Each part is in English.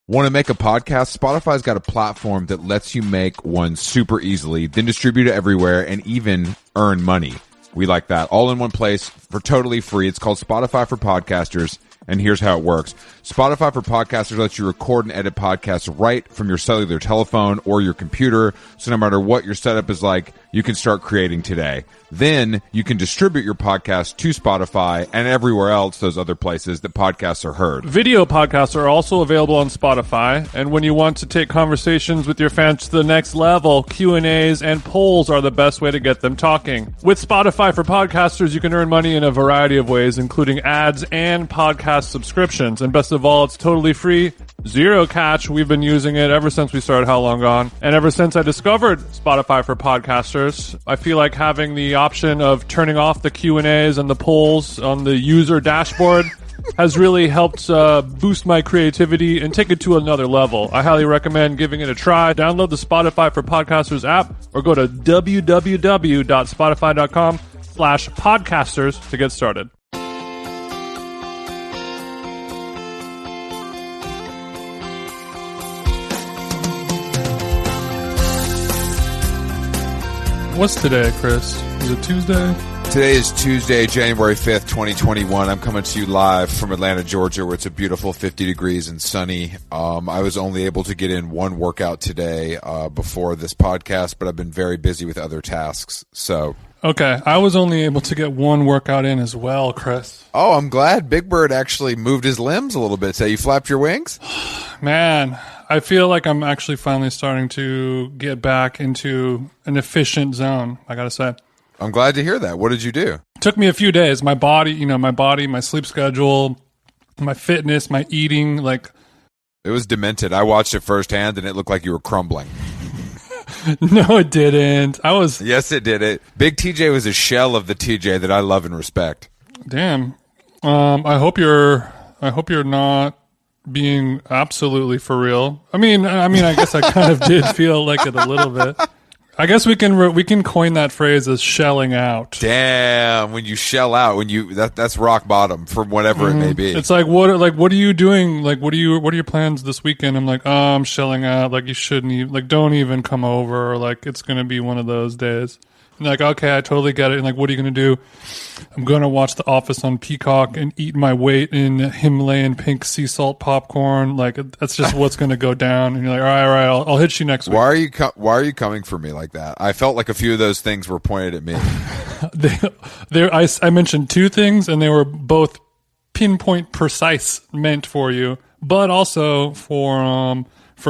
Want to make a podcast? Spotify's got a platform that lets you make one super easily, then distribute it everywhere and even earn money. We like that. All in one place for totally free. It's called Spotify for Podcasters, and here's how it works. Spotify for Podcasters lets you record and edit podcasts right from your cellular telephone or your computer, so no matter what your setup is like, you can start creating today. Then you can distribute your podcast to Spotify and everywhere else, those other places that podcasts are heard. Video podcasts are also available on Spotify, and when you want to take conversations with your fans to the next level, Q&As and polls are the best way to get them talking. With Spotify for Podcasters, you can earn money in a variety of ways, including ads and podcast subscriptions. And best of all, it's totally free, zero catch. We've been using it ever since we started How Long Gone. And ever since I discovered Spotify for Podcasters, I feel like having the option of turning off the Q&As and the polls on the user dashboard has really helped boost my creativity and take it to another level. I highly recommend giving it a try. Download the Spotify for Podcasters app or go to www.spotify.com/podcasters to get started. What's today, Chris? Is it Tuesday? Today is Tuesday, January 5th, 2021. I'm coming to you live from Atlanta, Georgia, where it's a beautiful 50 degrees and sunny. I was only able to get in one workout today before this podcast, but I've been very busy with other tasks. So, okay, I was only able to get one workout in as well, Chris. Oh, I'm glad Big Bird actually moved his limbs a little bit. So you flapped your wings? Man, I feel like I'm actually finally starting to get back into an efficient zone, I gotta say. I'm glad to hear that. What did you do? It took me a few days. My body, my sleep schedule, my fitness, my eating, like... It was demented. I watched it firsthand, and it looked like you were crumbling. No, it didn't. Yes, it did. Big TJ was a shell of the TJ that I love and respect. Damn. I hope you're not being absolutely for real. I mean, I guess I kind of did feel like it a little bit. I guess we can coin that phrase as shelling out. Damn, when you shell out, that's rock bottom for whatever it may be. It's like what are you doing? Like what are your plans this weekend? I'm like, oh, I'm shelling out. Like you shouldn't even, like don't even come over. Or like it's gonna be one of those days. And like, okay, I totally get it. And like, what are you going to do? I'm going to watch The Office on Peacock and eat my weight in Himalayan pink sea salt popcorn. Like, that's just what's going to go down. And you're like, all right, I'll hit you next week. Why are you coming for me like that? I felt like a few of those things were pointed at me. I mentioned two things, and they were both pinpoint precise meant for you, but also for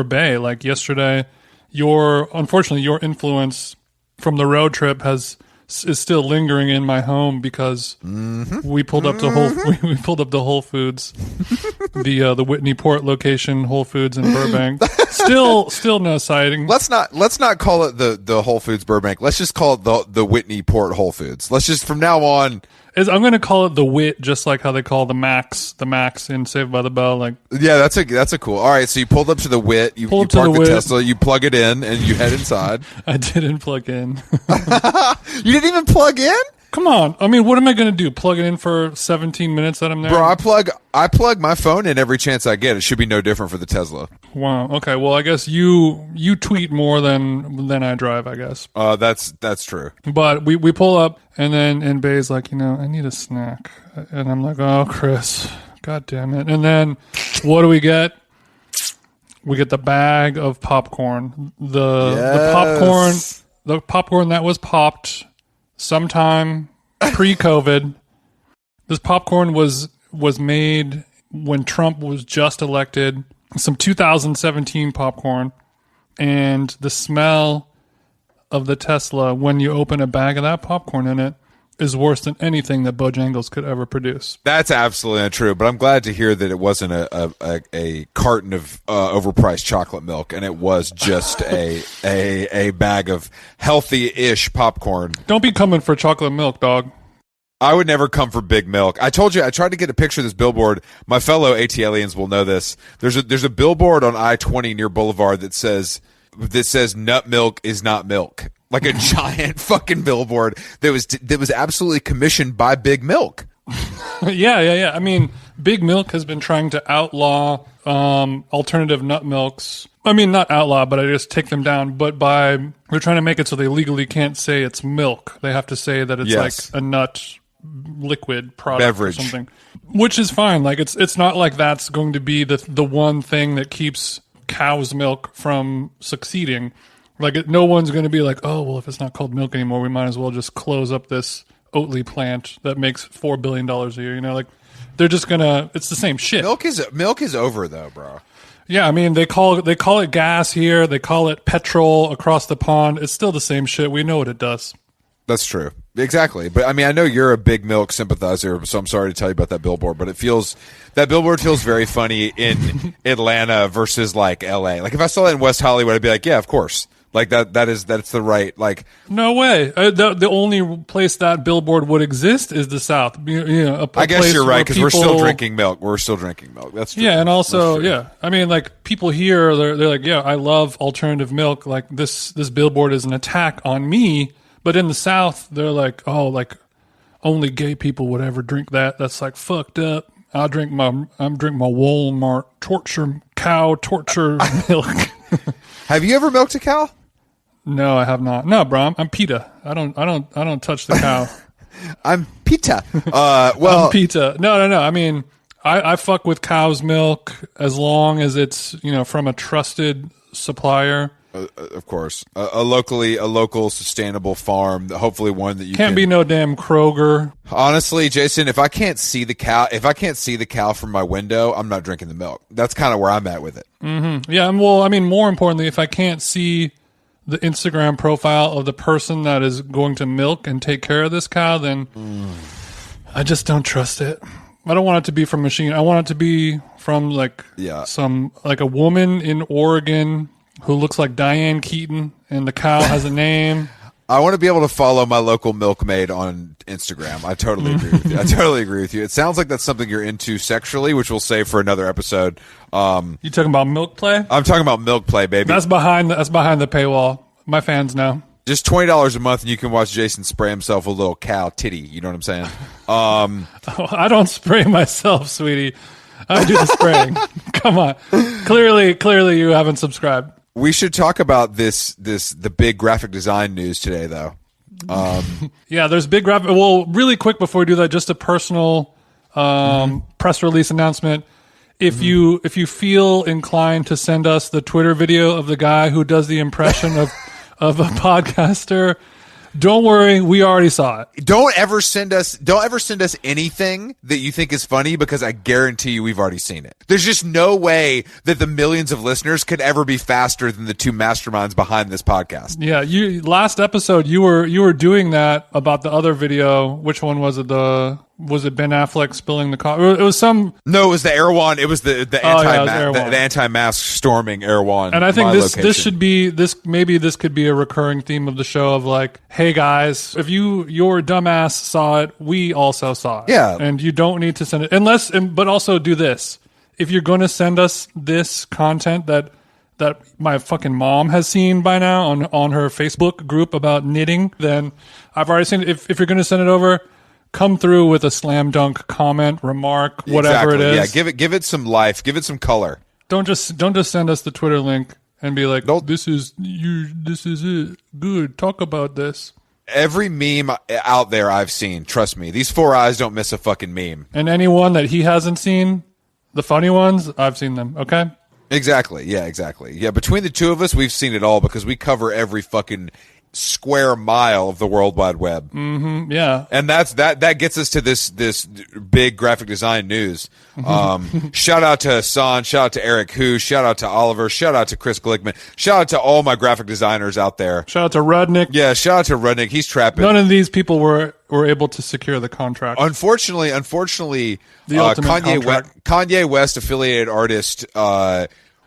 Bay. Like yesterday, unfortunately, your influence from the road trip is still lingering in my home because we pulled up to Whole Foods, the Whitney Port location, Whole Foods in Burbank. Still no sighting. Let's not call it the Whole Foods Burbank. Let's just call it the Whitney Port Whole Foods. Let's just from now on. I'm going to call it the Wit, just like how they call the Max in Saved by the Bell. Like, yeah, that's a cool. All right, so you pulled up to the Wit, you park the Tesla, you plug it in, and you head inside. I didn't plug in. You didn't even plug in? Come on. I mean, what am I going to do? Plug it in for 17 minutes that I'm there? Bro, I plug my phone in every chance I get. It should be no different for the Tesla. Wow. Okay. Well, I guess you tweet more than I drive, I guess. That's true. But we pull up, and Bay's like, I need a snack. And I'm like, oh, Chris, God damn it. And then what do we get? We get the bag of popcorn. The popcorn that was popped sometime pre-COVID. This popcorn was made when Trump was just elected. Some 2017 popcorn, and the smell of the Tesla when you open a bag of that popcorn in it is worse than anything that Bojangles could ever produce. That's absolutely not true, but I'm glad to hear that it wasn't a carton of overpriced chocolate milk, and it was just a bag of healthy-ish popcorn. Don't be coming for chocolate milk, dog. I would never come for big milk. I told you, I tried to get a picture of this billboard. My fellow ATLians will know this. There's a billboard on I-20 near Boulevard that says nut milk is not milk. Like a giant fucking billboard that was absolutely commissioned by Big Milk. Yeah. I mean, Big Milk has been trying to outlaw alternative nut milks. I mean, not outlaw, but I just take them down. But they're trying to make it so they legally can't say it's milk. They have to say that it's like a nut liquid product beverage or something, which is fine. Like it's not like that's going to be the one thing that keeps cow's milk from succeeding. Like no one's going to be like, oh well, if it's not called milk anymore, we might as well just close up this Oatly plant that makes $4 billion a year. You know, like they're just gonna. It's the same shit. Milk is over though, bro. Yeah, I mean they call it gas here. They call it petrol across the pond. It's still the same shit. We know what it does. That's true. Exactly. But I mean, I know you're a big milk sympathizer, so I'm sorry to tell you about that billboard, but that billboard feels very funny in Atlanta versus like LA. Like if I saw that in West Hollywood, I'd be like, yeah, of course. Like that's the right, like. No way. The only place that billboard would exist is the South. I guess you're right, because we're still drinking milk. We're still drinking milk. That's true. Yeah. And also, yeah, I mean, like people here, they're like, yeah, I love alternative milk. Like this billboard is an attack on me. But in the South, they're like, oh, like only gay people would ever drink that. That's like fucked up. I drink my Walmart cow torture milk. Have you ever milked a cow? No, I have not. No, bro, I'm PETA. I don't touch the cow. I'm PETA. I'm PETA. No. I mean, I fuck with cow's milk as long as it's from a trusted supplier. Of course, a local sustainable farm. Hopefully, one that you can't be no damn Kroger. Honestly, Jason, if I can't see the cow from my window, I'm not drinking the milk. That's kind of where I'm at with it. Mm-hmm. Yeah, well, I mean, more importantly, if I can't see the Instagram profile of the person that is going to milk and take care of this cow, then I just don't trust it. I don't want it to be from machine. I want it to be from a woman in Oregon who looks like Diane Keaton, and the cow has a name. I want to be able to follow my local milkmaid on Instagram. I totally agree with you. It sounds like that's something you're into sexually, which we'll save for another episode. You talking about milk play? I'm talking about milk play, baby. That's behind the paywall. My fans know. Just $20 a month, and you can watch Jason spray himself a little cow titty. You know what I'm saying? I don't spray myself, sweetie. I do the spraying. Come on. Clearly, you haven't subscribed. We should talk about the big graphic design news today, though. Yeah, there's big graphic. Well, really quick before we do that, just a personal press release announcement. If you feel inclined to send us the Twitter video of the guy who does the impression of a podcaster, don't worry, we already saw it. Don't ever send us anything that you think is funny, because I guarantee you we've already seen it. There's just no way that the millions of listeners could ever be faster than the two masterminds behind this podcast. Yeah, last episode you were doing that about the other video. Which one was it? Was it Ben Affleck spilling the coffee? It was some. No, it was the Erewhon. It was the anti-mask storming Erewhon. And I think this should be maybe this could be a recurring theme of the show of like, hey guys, if your dumbass saw it, we also saw it. Yeah, and you don't need to send it but also do this. If you're going to send us this content that my fucking mom has seen by now on her Facebook group about knitting, then I've already seen it. If you're going to send it over, come through with a slam dunk comment, remark, whatever it is. Yeah, give it some life, give it some color. Don't just send us the Twitter link and be like, this is it. Good. Talk about this. Every meme out there I've seen, trust me, these four eyes don't miss a fucking meme. And anyone that he hasn't seen, the funny ones, I've seen them, okay? Exactly. Yeah, exactly. Yeah, between the two of us, we've seen it all, because we cover every fucking square mile of the World Wide Web. Mm-hmm, yeah. And that gets us to this big graphic design news. Shout out to Hassan, shout out to Eric Hu, shout out to Oliver, shout out to Chris Glickman, shout out to all my graphic designers out there. Shout out to Rudnick. Yeah, shout out to Rudnick. He's trapping. None of these people were able to secure the contract. Unfortunately, Kanye West affiliated artist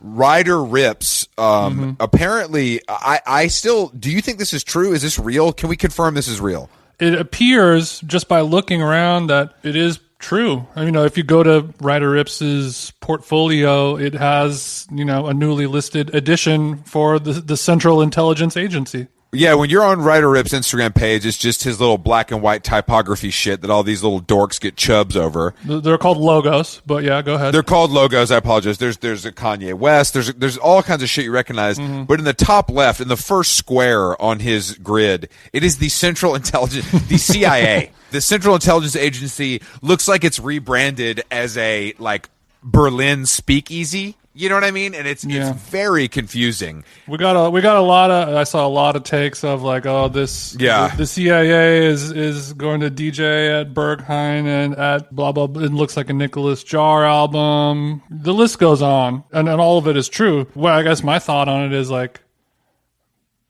Ryder Rips, apparently, I still, do you think this is true? Is this real? Can we confirm this is real? It appears, just by looking around, that it is true. If you go to Ryder Rips's portfolio, it has, a newly listed edition for the Central Intelligence Agency. Yeah, when you're on Ryder Rip's Instagram page, it's just his little black and white typography shit that all these little dorks get chubs over. They're called logos, but yeah, go ahead. They're called logos. I apologize. There's a Kanye West. There's all kinds of shit you recognize. Mm-hmm. But in the top left, in the first square on his grid, it is the Central Intelligence, the CIA. The Central Intelligence Agency looks like it's rebranded as a like Berlin speakeasy. You know what I mean? And it's very confusing. We got a lot of. I saw a lot of takes of like, oh, the CIA is going to DJ at Berghain and at blah blah. It looks like a Nicholas Jar album. The list goes on, and all of it is true. Well, I guess my thought on it is like,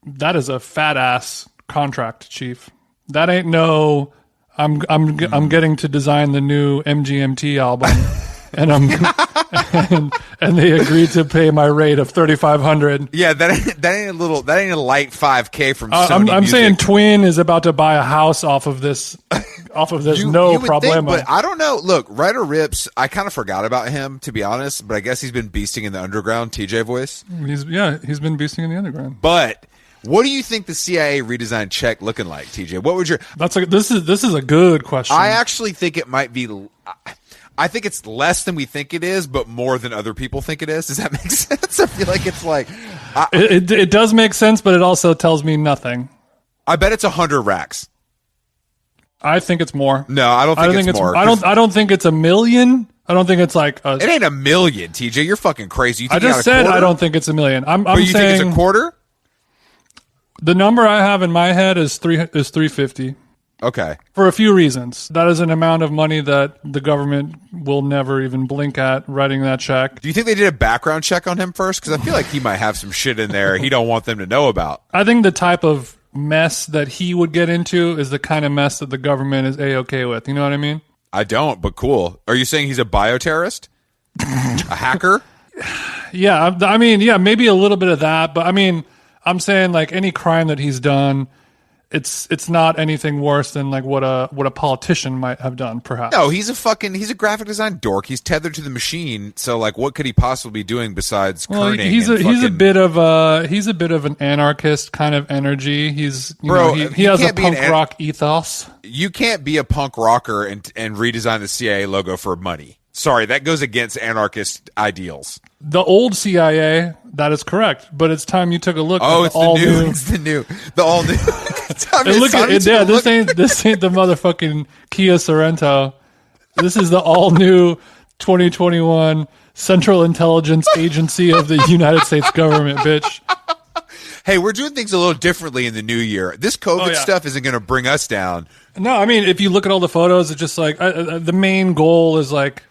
that is a fat ass contract, Chief. That ain't no. I'm getting to design the new MGMT album. And and they agreed to pay my rate of $3,500. Yeah, that ain't a light $5K from Sony. I'm saying Twin is about to buy a house off of this no problemo. But I don't know. Look, Ryder Rips, I kind of forgot about him, to be honest. But I guess he's been beasting in the underground. TJ voice. He's been beasting in the underground. But what do you think the CIA redesigned check looking like, TJ? What would your? This is a good question. I actually think it might be. I think it's less than we think it is, but more than other people think it is. Does that make sense? I feel like it's like... It does make sense, but it also tells me nothing. I bet it's 100 racks. I think it's more. No, I don't think it's more. I don't think it's 1 million. I don't think it's like... It ain't 1 million, TJ. You're fucking crazy. You think I just said I don't think it's 1 million. But you think it's a quarter? The number I have in my head is 350. Okay. For a few reasons. That is an amount of money that the government will never even blink at writing that check. Do you think they did a background check on him first? Because I feel like he might have some shit in there he don't want them to know about. I think the type of mess that he would get into is the kind of mess that the government is A-okay with. You know what I mean? I don't, but cool. Are you saying he's a bioterrorist? A hacker? Yeah, I mean, yeah, maybe a little bit of that. But I mean, I'm saying like any crime that he's done... It's not anything worse than like what a politician might have done, perhaps. No, he's a graphic design dork. He's tethered to the machine. So like, what could he possibly be doing besides kerning? He's a bit of an anarchist kind of energy. He has a punk rock ethos. You can't be a punk rocker and redesign the CIA logo for money. Sorry, that goes against anarchist ideals. The old CIA, that is correct, but it's time you took a look. Oh, it's the all new. It's the all new. This ain't the motherfucking Kia Sorento. This is the all new 2021 Central Intelligence Agency of the United States government, bitch. Hey, we're doing things a little differently in the new year. This COVID stuff isn't going to bring us down. No, I mean, if you look at all the photos, it's just like the main goal is like.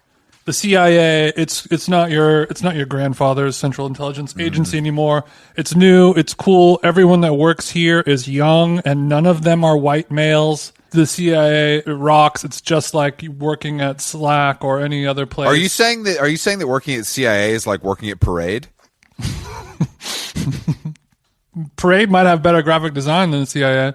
The CIA, it's not your grandfather's Central Intelligence Agency anymore. It's new, it's cool. Everyone that works here is young, and none of them are white males. The CIA rocks. It's just like working at Slack or any other place. Are you saying that working at CIA is like working at Parade? Parade might have better graphic design than the CIA.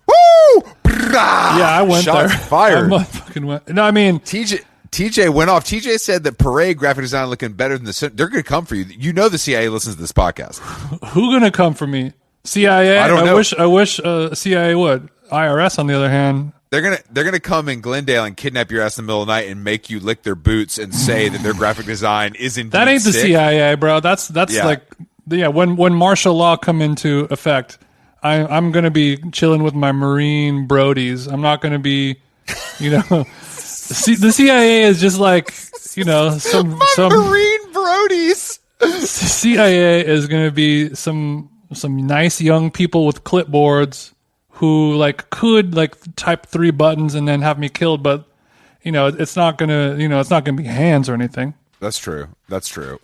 Woo! Yeah, I went Shots there. Fired. I fucking went. No, I mean TJ went off. TJ said that Parade graphic design looking better than they're going to come for you. You know the CIA listens to this podcast. Who going to come for me? CIA? I don't know. I wish CIA would. IRS, on the other hand. They're gonna come in Glendale and kidnap your ass in the middle of the night and make you lick their boots and say that their graphic design is indeed that ain't sick. The CIA, bro. That's like when martial law come into effect, I'm going to be chilling with my Marine brodies. I'm not going to be, the CIA is just like, some Marine brodies. CIA is going to be some nice young people with clipboards who like could like type 3 buttons and then have me killed, but it's not going to be hands or anything. That's true.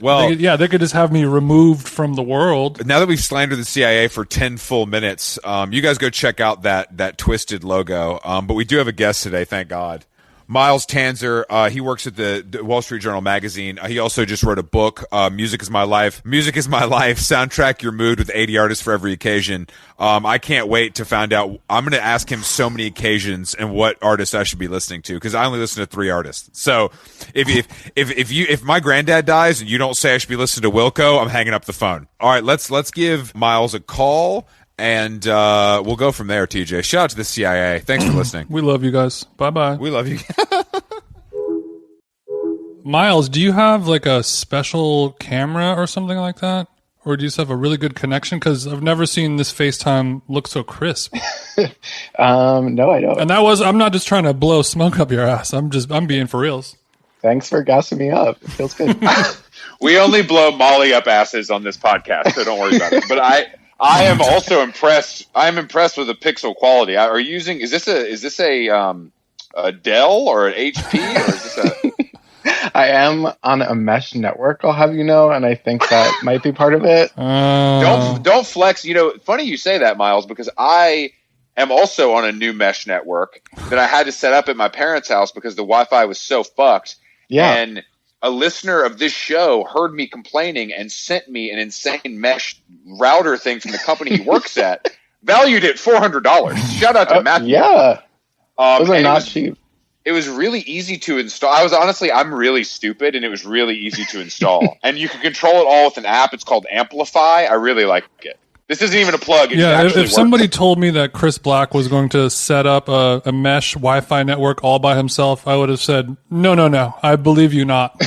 Well, they could just have me removed from the world. Now that we've slandered the CIA for 10 full minutes, you guys go check out that twisted logo. But we do have a guest today, thank God. Myles Tanzer, he works at the Wall Street Journal magazine. He also just wrote a book, Music is My Life. Music is My Life. Soundtrack your mood with 80 artists for every occasion. I can't wait to find out. I'm going to ask him so many occasions and what artists I should be listening to, because I only listen to 3 artists. So if my granddad dies and you don't say I should be listening to Wilco, I'm hanging up the phone. All right, let's give Myles a call And we'll go from there, TJ. Shout out to the CIA. Thanks for listening. We love you guys. Bye-bye. We love you. Myles, do you have like a special camera or something like that? Or do you just have a really good connection? Because I've never seen this FaceTime look so crisp. No, I don't. And I'm not just trying to blow smoke up your ass. I'm being for reals. Thanks for gassing me up. It feels good. We only blow Molly up asses on this podcast, so don't worry about it. But I am also impressed. I'm impressed with the pixel quality. Is this a Dell or an HP or is this a? I am on a mesh network, I'll have you know, and I think that might be part of it. Don't flex. Funny you say that, Myles, because I am also on a new mesh network that I had to set up at my parents' house because the Wi-Fi was so fucked. Yeah. And a listener of this show heard me complaining and sent me an insane mesh router thing from the company he works at, valued at $400. Shout out to Matthew. Yeah. Those are not cheap. It was really easy to install. I'm really stupid, and it was really easy to install. And you can control it all with an app. It's called Amplify. I really like it. This isn't even a plug. If somebody told me that Chris Black was going to set up a mesh Wi-Fi network all by himself, I would have said, no, I believe you not.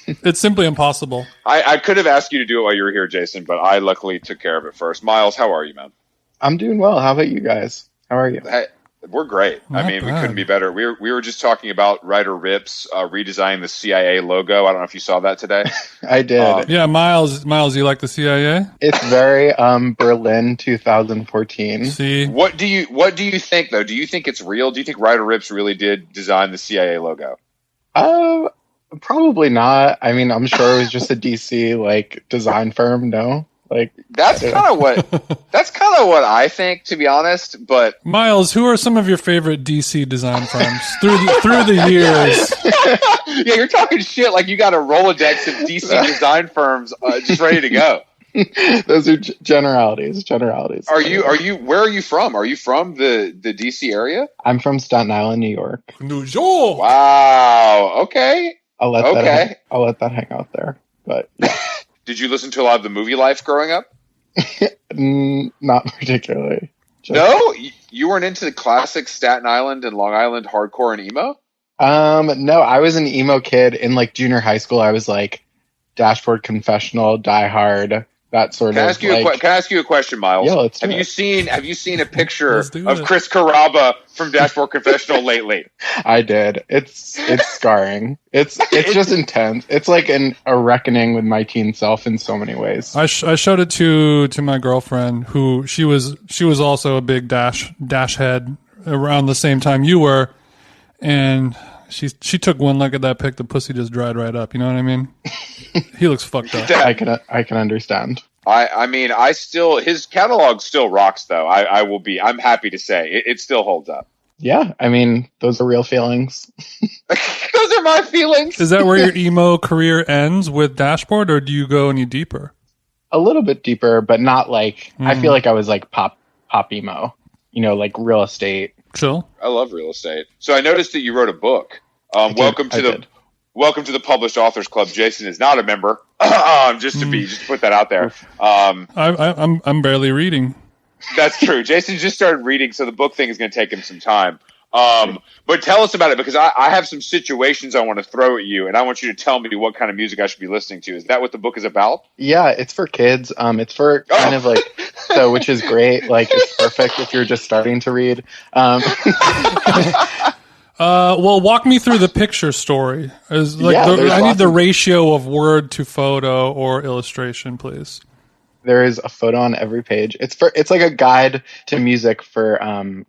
It's simply impossible. I could have asked you to do it while you were here, Jason, but I luckily took care of it first. Myles, how are you, man? I'm doing well. How about you guys? How are you? Hey, we're great. Not we bad. couldn't be better. We were just talking about Ryder Ripps redesigning the CIA logo. I don't know if you saw that today. I did. Yeah, Myles, you like the CIA? It's very Berlin 2014. See? What do you think though? Do you think it's real? Do you think Ryder Ripps really did design the CIA logo? Probably not. I mean, I'm sure it was just a DC design firm. No. That's kind of what I think, to be honest. But Myles, who are some of your favorite DC design firms through the years? Yeah, you're talking shit like you got a Rolodex of DC design firms just ready to go. Those are generalities. Are you? Where are you from? Are you from the DC area? I'm from Staten Island, New York. New York. Wow. Okay. I'll let that hang out there. But yeah. Did you listen to a lot of the movie Life growing up? Not particularly. No? You weren't into the classic Staten Island and Long Island hardcore and emo? No, I was an emo kid in junior high school. I was Dashboard Confessional, Die Hard, that sort Can I of. ask you a question, Myles? Yeah, let's do Have it. you seen a picture Let's do of it. Chris Carrabba from Dashboard Confessional lately? I did. It's scarring. It's just intense. It's like a reckoning with my teen self in so many ways. I showed it to my girlfriend, who she was also a big dash head around the same time you were, and she took one look at that pic. The pussy just dried right up. You know what I mean? He looks fucked up. I can understand. I mean, his catalog still rocks, though. I'm happy to say it still holds up. Yeah, I mean, those are real feelings. Those are my feelings. Is that where your emo career ends with Dashboard, or do you go any deeper? A little bit deeper, but not I feel like I was pop emo. Real estate. Chill. I love real estate. So I noticed that you wrote a book. Welcome to the Published Authors Club. Jason is not a member. Just to put that out there. I'm barely reading. That's true. Jason just started reading, so the book thing is going to take him some time. But tell us about it, because I have some situations I want to throw at you, and I want you to tell me what kind of music I should be listening to. Is that what the book is about? Yeah, it's for kids. It's for kind of which is great. It's perfect if you're just starting to read. Well, walk me through the picture story. I need the ratio of word to photo or illustration, please. There is a photo on every page. It's like a guide to music for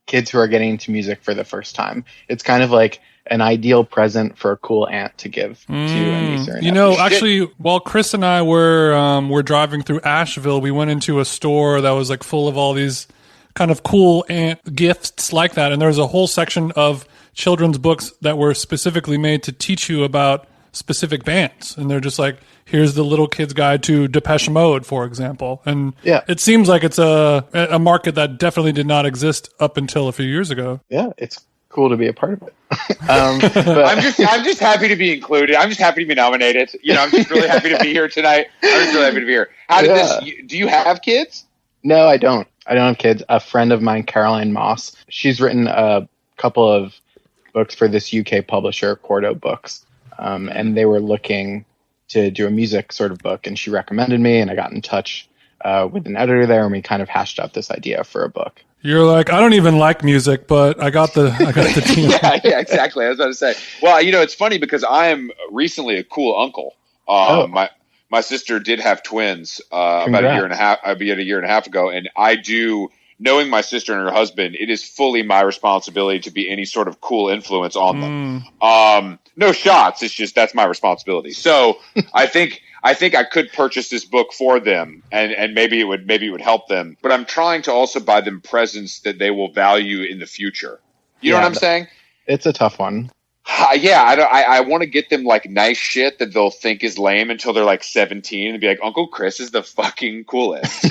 kids who are getting into music for the first time. It's kind of like an ideal present for a cool aunt to give to a niece or a nephew. Actually, while Chris and I were driving through Asheville, we went into a store that was full of all these kind of cool aunt gifts like that, and there was a whole section of children's books that were specifically made to teach you about specific bands, and they're just here's the little kid's guide to Depeche Mode, for example. And it seems like it's a market that definitely did not exist up until a few years ago. Yeah, it's cool to be a part of it. I'm just happy to be included. I'm just happy to be nominated. I'm just really happy to be here tonight. I'm just really happy to be here. How did this? Do you have kids? No, I don't. I don't have kids. A friend of mine, Caroline Moss, she's written a couple of books for this UK publisher, Quarto Books, and they were looking to do a music sort of book, and she recommended me, and I got in touch with an editor there, and we kind of hashed out this idea for a book. You're like, I don't even like music, but I got the team. yeah, exactly. I was about to say. Well, it's funny because I am recently a cool uncle. My sister did have twins about a year and a half ago, and I do. Knowing my sister and her husband, it is fully my responsibility to be any sort of cool influence on them. No shots. It's just that's my responsibility. So I think I could purchase this book for them, and maybe it would help them. But I'm trying to also buy them presents that they will value in the future. You know what I'm saying? It's a tough one. I want to get them like nice shit that they'll think is lame until they're like 17 and be like, Uncle Chris is the fucking coolest.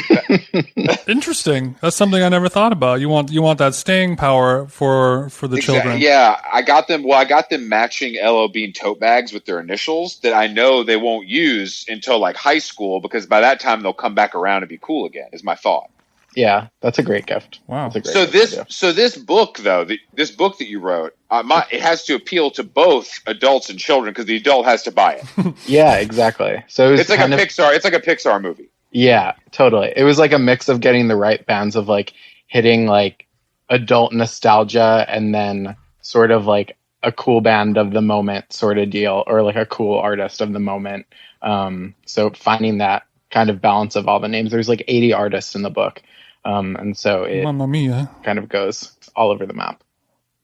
Interesting. That's something I never thought about. You want that staying power for the children. Yeah, I got them matching LL Bean tote bags with their initials that I know they won't use until like high school, because by that time they'll come back around and be cool again, is my thought. Yeah, that's a great gift. Wow. This book though, this book that you wrote, it has to appeal to both adults and children because the adult has to buy it. Yeah, exactly. So it's like It's like a Pixar movie. Yeah, totally. It was like a mix of getting the right bands of like hitting like adult nostalgia and then sort of like a cool band of the moment sort of deal, or like a cool artist of the moment. So finding that kind of balance of all the names. There's like 80 artists in the book. And so it Mamma mia. kind of goes all over the map.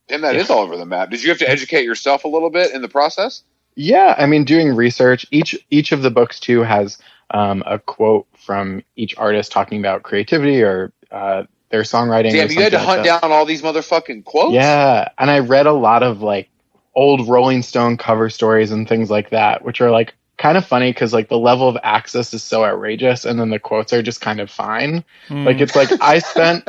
And that is all over the map. Did you have to educate yourself a little bit in the process? Yeah, I mean, doing research. Each of the books too has a quote from each artist talking about creativity or their songwriting. Damn, you had to hunt down all these motherfucking quotes? Yeah, and I read a lot of like old Rolling Stone cover stories and things like that, which are like kind of funny because like the level of access is so outrageous, and then the quotes are just kind of fine. Like it's like I spent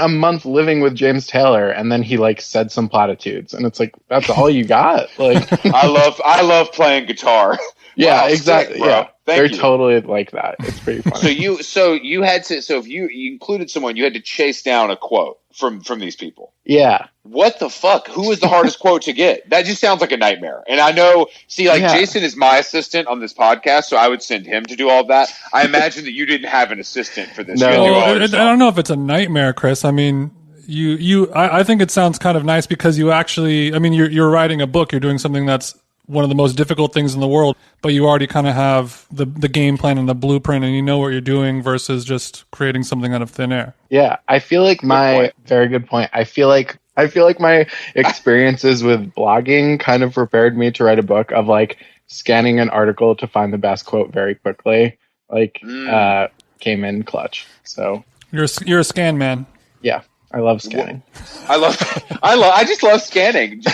a month living with James Taylor, and then he like said some platitudes, and it's like that's all you got. Like I love playing guitar. Yeah, wow, exactly. Sick, bro. Yeah, they're you. totally like that. It's pretty funny. If you included someone, you had to chase down a quote from these people. Yeah. What the fuck? Who was the hardest quote to get? That just sounds like a nightmare. And I know, Jason is my assistant on this podcast, so I would send him to do all of that. I imagine that you didn't have an assistant for this. No. I don't know if it's a nightmare, Chris. I mean, I think it sounds kind of nice because you actually, I mean, you're writing a book. You're doing something that's one of the most difficult things in the world, but you already kind of have the game plan and the blueprint, and you know what you're doing versus just creating something out of thin air. Yeah, I feel like very good point. I feel like my experiences with blogging kind of prepared me to write a book of like scanning an article to find the best quote very quickly. Came in clutch. So you're a scan man. Yeah, I love scanning. I just love scanning.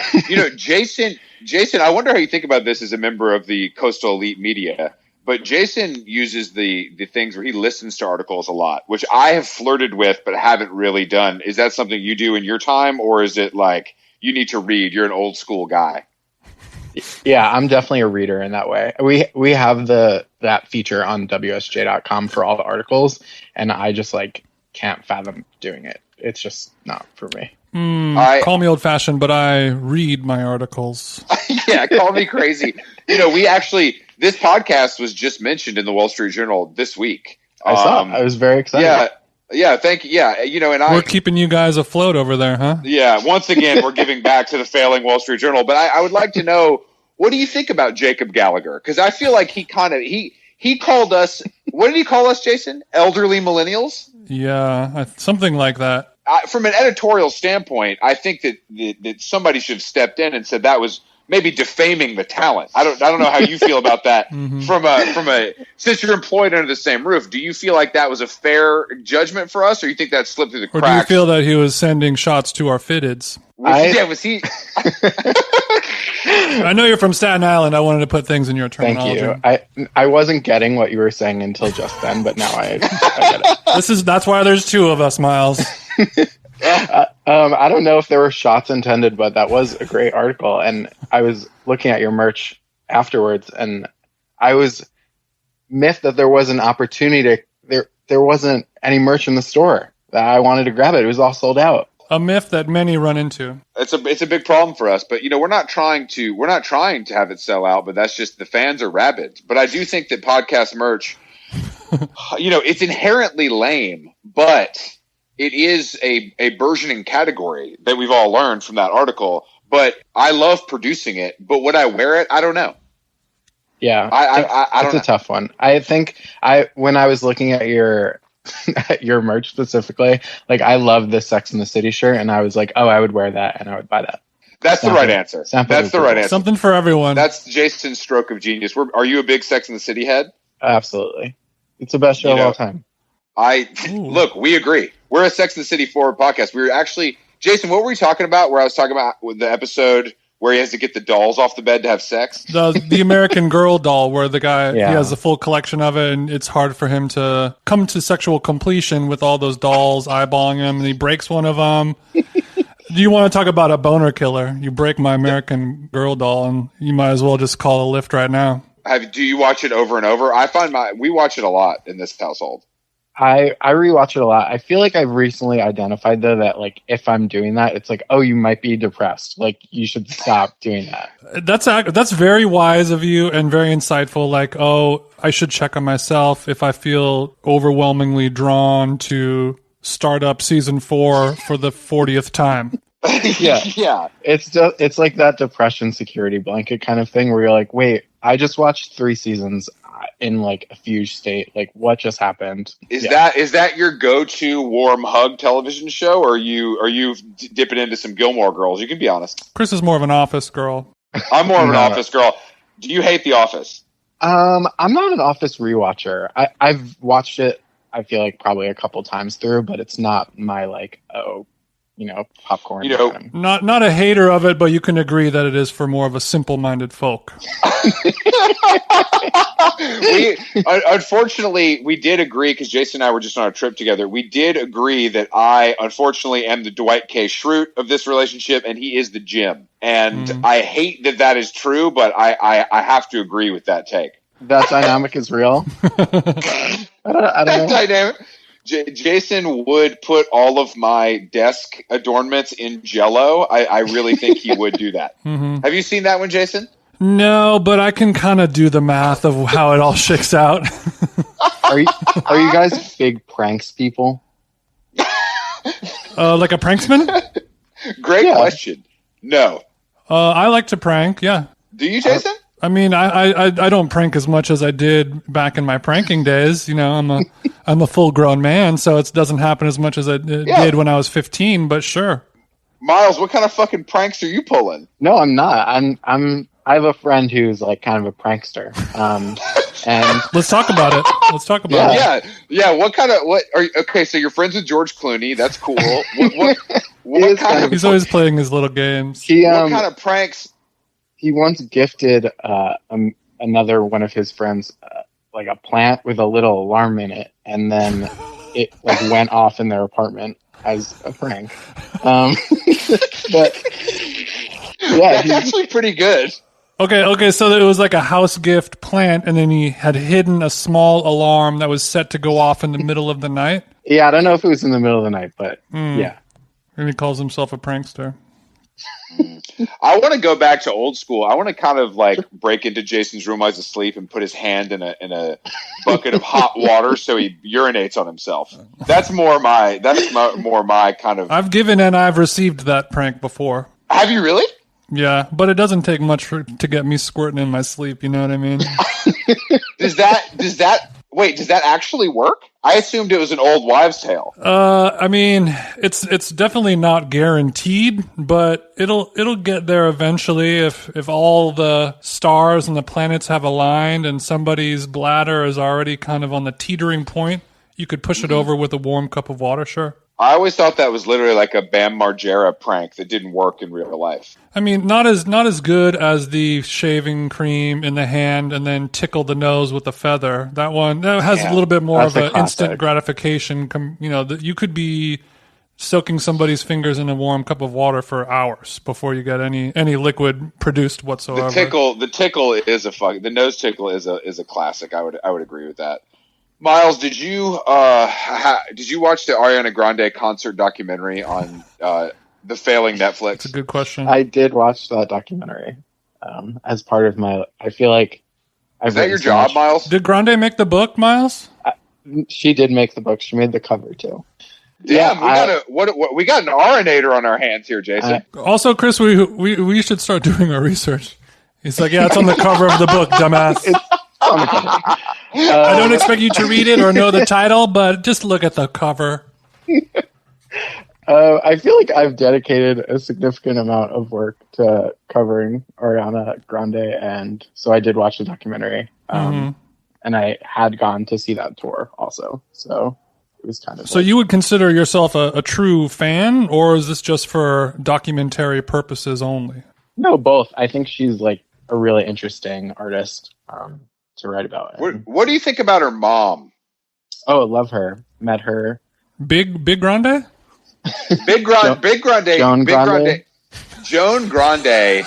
Jason, I wonder how you think about this as a member of the Coastal Elite Media, but Jason uses the things where he listens to articles a lot, which I have flirted with but haven't really done. Is that something you do in your time, or is it like you need to read? You're an old school guy. Yeah, I'm definitely a reader in that way. We have that feature on WSJ.com for all the articles, and I just like can't fathom doing it. It's just not for me. Call me old-fashioned, but I read my articles. Yeah, call me crazy. This podcast was just mentioned in the Wall Street Journal this week. I saw it. I was very excited. Yeah, thank you. Yeah, and we're keeping you guys afloat over there, huh? Yeah, once again, we're giving back to the failing Wall Street Journal. But I would like to know, what do you think about Jacob Gallagher? Because I feel like he called us, what did he call us, Jason? Elderly millennials? Yeah, something like that. From an editorial standpoint, I think that somebody should have stepped in and said that was maybe defaming the talent. I don't know how you feel about that. Since you're employed under the same roof, do you feel like that was a fair judgment for us, or you think that slipped through the cracks? Or do you feel that he was sending shots to our fitteds? Was he? I know you're from Staten Island. I wanted to put things in your terminology. Thank you. I wasn't getting what you were saying until just then, but now I get it. That's why there's two of us, Myles. I don't know if there were shots intended, but that was a great article. And I was looking at your merch afterwards, and I was miffed that there was an opportunity there wasn't any merch in the store that I wanted to grab it. It was all sold out. A myth that many run into. It's a big problem for us, but we're not trying to have it sell out, but that's just the fans are rabid. But I do think that podcast merch, it's inherently lame, but it is a burgeoning category that we've all learned from that article. But I love producing it. But would I wear it? I don't know. Yeah, I don't know. It's a tough one. I think when I was looking at your your merch specifically, like I love this Sex and the City shirt, and I was like, oh, I would wear that, and I would buy that. That's the right answer. That's the right answer. Something for everyone. That's Jason's stroke of genius. Are you a big Sex and the City head? Absolutely, it's the best show of all time. Look, we agree. We're a Sex and the City forward podcast. We were actually, Jason, what were we talking about? Where I was talking about the episode where he has to get the dolls off the bed to have sex? The American Girl doll, where the guy he has a full collection of it, and it's hard for him to come to sexual completion with all those dolls eyeballing him, and he breaks one of them. Do you want to talk about a boner killer? You break my American Girl doll, and you might as well just call a Lyft right now. Do you watch it over and over? I find we watch it a lot in this household. I rewatch it a lot. I feel like I've recently identified though that like if I'm doing that, it's like, oh, you might be depressed. Like you should stop doing that. That's very wise of you and very insightful. Like, oh, I should check on myself if I feel overwhelmingly drawn to start up season 4 for the 40th time. Yeah. It's like that depression security blanket kind of thing where you're like, wait, I just watched 3 seasons in like a fugue state. Like what just happened? Is that your go-to warm hug television show, or are you dipping into some Gilmore Girls? You can be honest. Chris is more of an Office girl. I'm more of an Office girl. Do you hate The Office? I'm not an Office rewatcher. I've watched it, I feel like probably a couple times through, but it's not my like, popcorn. Not a hater of it, but you can agree that it is for more of a simple-minded folk. Unfortunately, we did agree, because Jason and I were just on a trip together. We did agree that I, unfortunately, am the Dwight K. Schrute of this relationship, and he is the Jim. And I hate that is true, but I have to agree with that take. That dynamic is real. I don't know. Dynamic. Jason would put all of my desk adornments in Jell-O. I really think he would do that. Mm-hmm. Have you seen that one, Jason? No, but I can kind of do the math of how it all shakes out. Are you guys big pranks people? Like a pranksman? Great question. No. I like to prank, yeah. Do you, Jason? I mean, I don't prank as much as I did back in my pranking days. I'm a full grown man, so it doesn't happen as much as it did when I was 15. But sure, Myles, what kind of fucking pranks are you pulling? No, I'm not. I have a friend who's like kind of a prankster. And let's talk about it. Let's talk about it. Yeah. What are you? Okay, so you're friends with George Clooney. That's cool. He's always playing his little games. What kind of pranks? He once gifted another one of his friends like a plant with a little alarm in it, and then it like went off in their apartment as a prank. But yeah, that's actually pretty good. Okay, so it was like a house gift plant, and then he had hidden a small alarm that was set to go off in the middle of the night. Yeah, I don't know if it was in the middle of the night, but yeah. And he calls himself a prankster. I want to go back to old school. I want to kind of like break into Jason's room while he's asleep and put his hand in a bucket of hot water so he urinates on himself. That's more my kind of. I've given and I've received that prank before. Have you really? Yeah, but it doesn't take much to get me squirting in my sleep. You know what I mean? Does that actually work? I assumed it was an old wives' tale. I mean, it's definitely not guaranteed, but it'll get there eventually if all the stars and the planets have aligned and somebody's bladder is already kind of on the teetering point. You could push it over with a warm cup of water, sure. I always thought that was literally like a Bam Margera prank that didn't work in real life. I mean, not as good as the shaving cream in the hand and then tickle the nose with a feather. That has a little bit more of an instant gratification. You could be soaking somebody's fingers in a warm cup of water for hours before you get any liquid produced whatsoever. The nose tickle is a classic. I would agree with that. Miles, did you watch the Ariana Grande concert documentary on the failing Netflix? That's a good question. I did watch that documentary as part of my. I feel like Is that your job, Miles? Did Grande make the book, Miles? She did make the book. She made the cover too. Damn, we got an RNator on our hands here, Jason. Also, Chris, we should start doing our research. He's like, yeah, it's on the cover of the book, dumbass. I don't expect you to read it or know the title, but just look at the cover. I feel like I've dedicated a significant amount of work to covering Ariana Grande, and so I did watch the documentary. And I had gone to see that tour also, so it was kind of. So you would consider yourself a true fan, or is this just for documentary purposes only? No, both. I think she's like a really interesting artist to write about. What do you think about her mom? Oh, love her. Met her. Big Grande? Big Grande. Joan Grande. Joan Grande.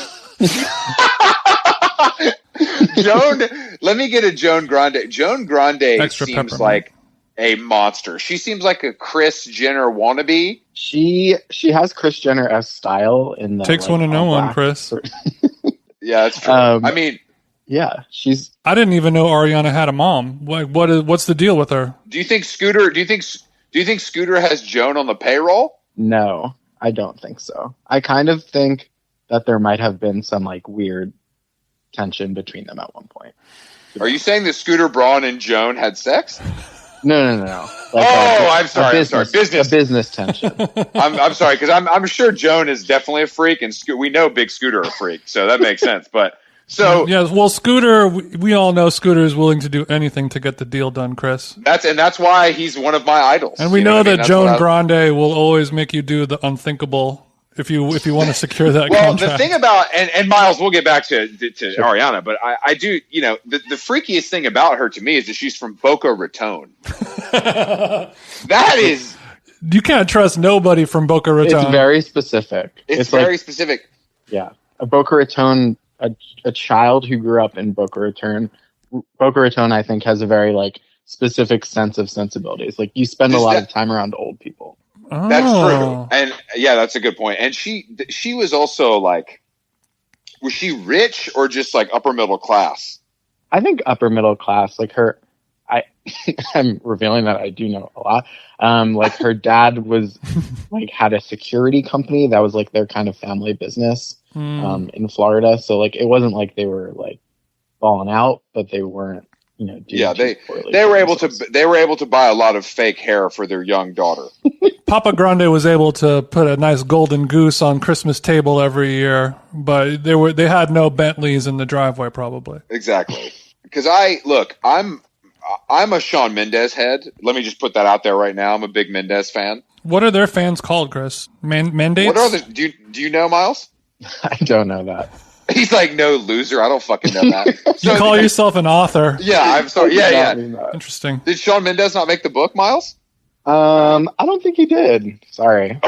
Let me get a Joan Grande. Joan Grande Extra seems peppermint. like a monster. She seems like a Kris Jenner wannabe. She has Kris Jenner-esque style in the Takes one to know one, Chris. Yeah, that's true. Um, I mean, yeah, she's. I didn't even know Ariana had a mom. What's the deal with her? do you think Scooter has Joan on the payroll? No, I don't think so. I kind of think that there might have been some like weird tension between them at one point. Are you saying that Scooter Braun and Joan had sex? No. Like I'm sorry. Business. A business tension. I'm sorry, because I'm sure Joan is definitely a freak, and we know Big Scooter a freak, so that makes sense. But so Yeah, well, Scooter, we all know Scooter is willing to do anything to get the deal done, Chris. that's why he's one of my idols. And we You know what I mean? that That's Joan what I- Grande will always make you do the unthinkable if you want to secure that Well, contract. the thing about and Miles, we'll get back to Ariana, but I do, the freakiest thing about her to me is that she's from Boca Raton. That is, You can't trust nobody from Boca Raton. It's very specific. it's like, very specific. yeah, a Boca Raton, a child who grew up in Boca Raton. Boca Raton, I think, has a very like specific sense of sensibilities. Like you spend a lot of time around old people. Oh. That's true, and yeah, that's a good point. And she was also like, was she rich or just like upper middle class? I think upper middle class. Like her, I'm revealing that I do know a lot. Like her dad was like had a security company that was like their kind of family business in Florida. So like it wasn't like they were like falling out, but they weren't. Doing too poorly they for were able themselves. to buy a lot of fake hair for their young daughter. Papa Grande was able to put a nice golden goose on Christmas table every year, but they had no Bentleys in the driveway probably. Exactly. Because I'm a Shawn Mendes head. Let me just put that out there right now. I'm a big Mendes fan. What are their fans called, Chris? Mandates? What are the? Do you know, Miles? I don't know that. He's like, no, loser. I don't fucking know that. You call yourself an author. Yeah, I'm sorry. Does not Yeah. mean that. Interesting. Did Shawn Mendes not make the book, Miles? I don't think he did. Sorry.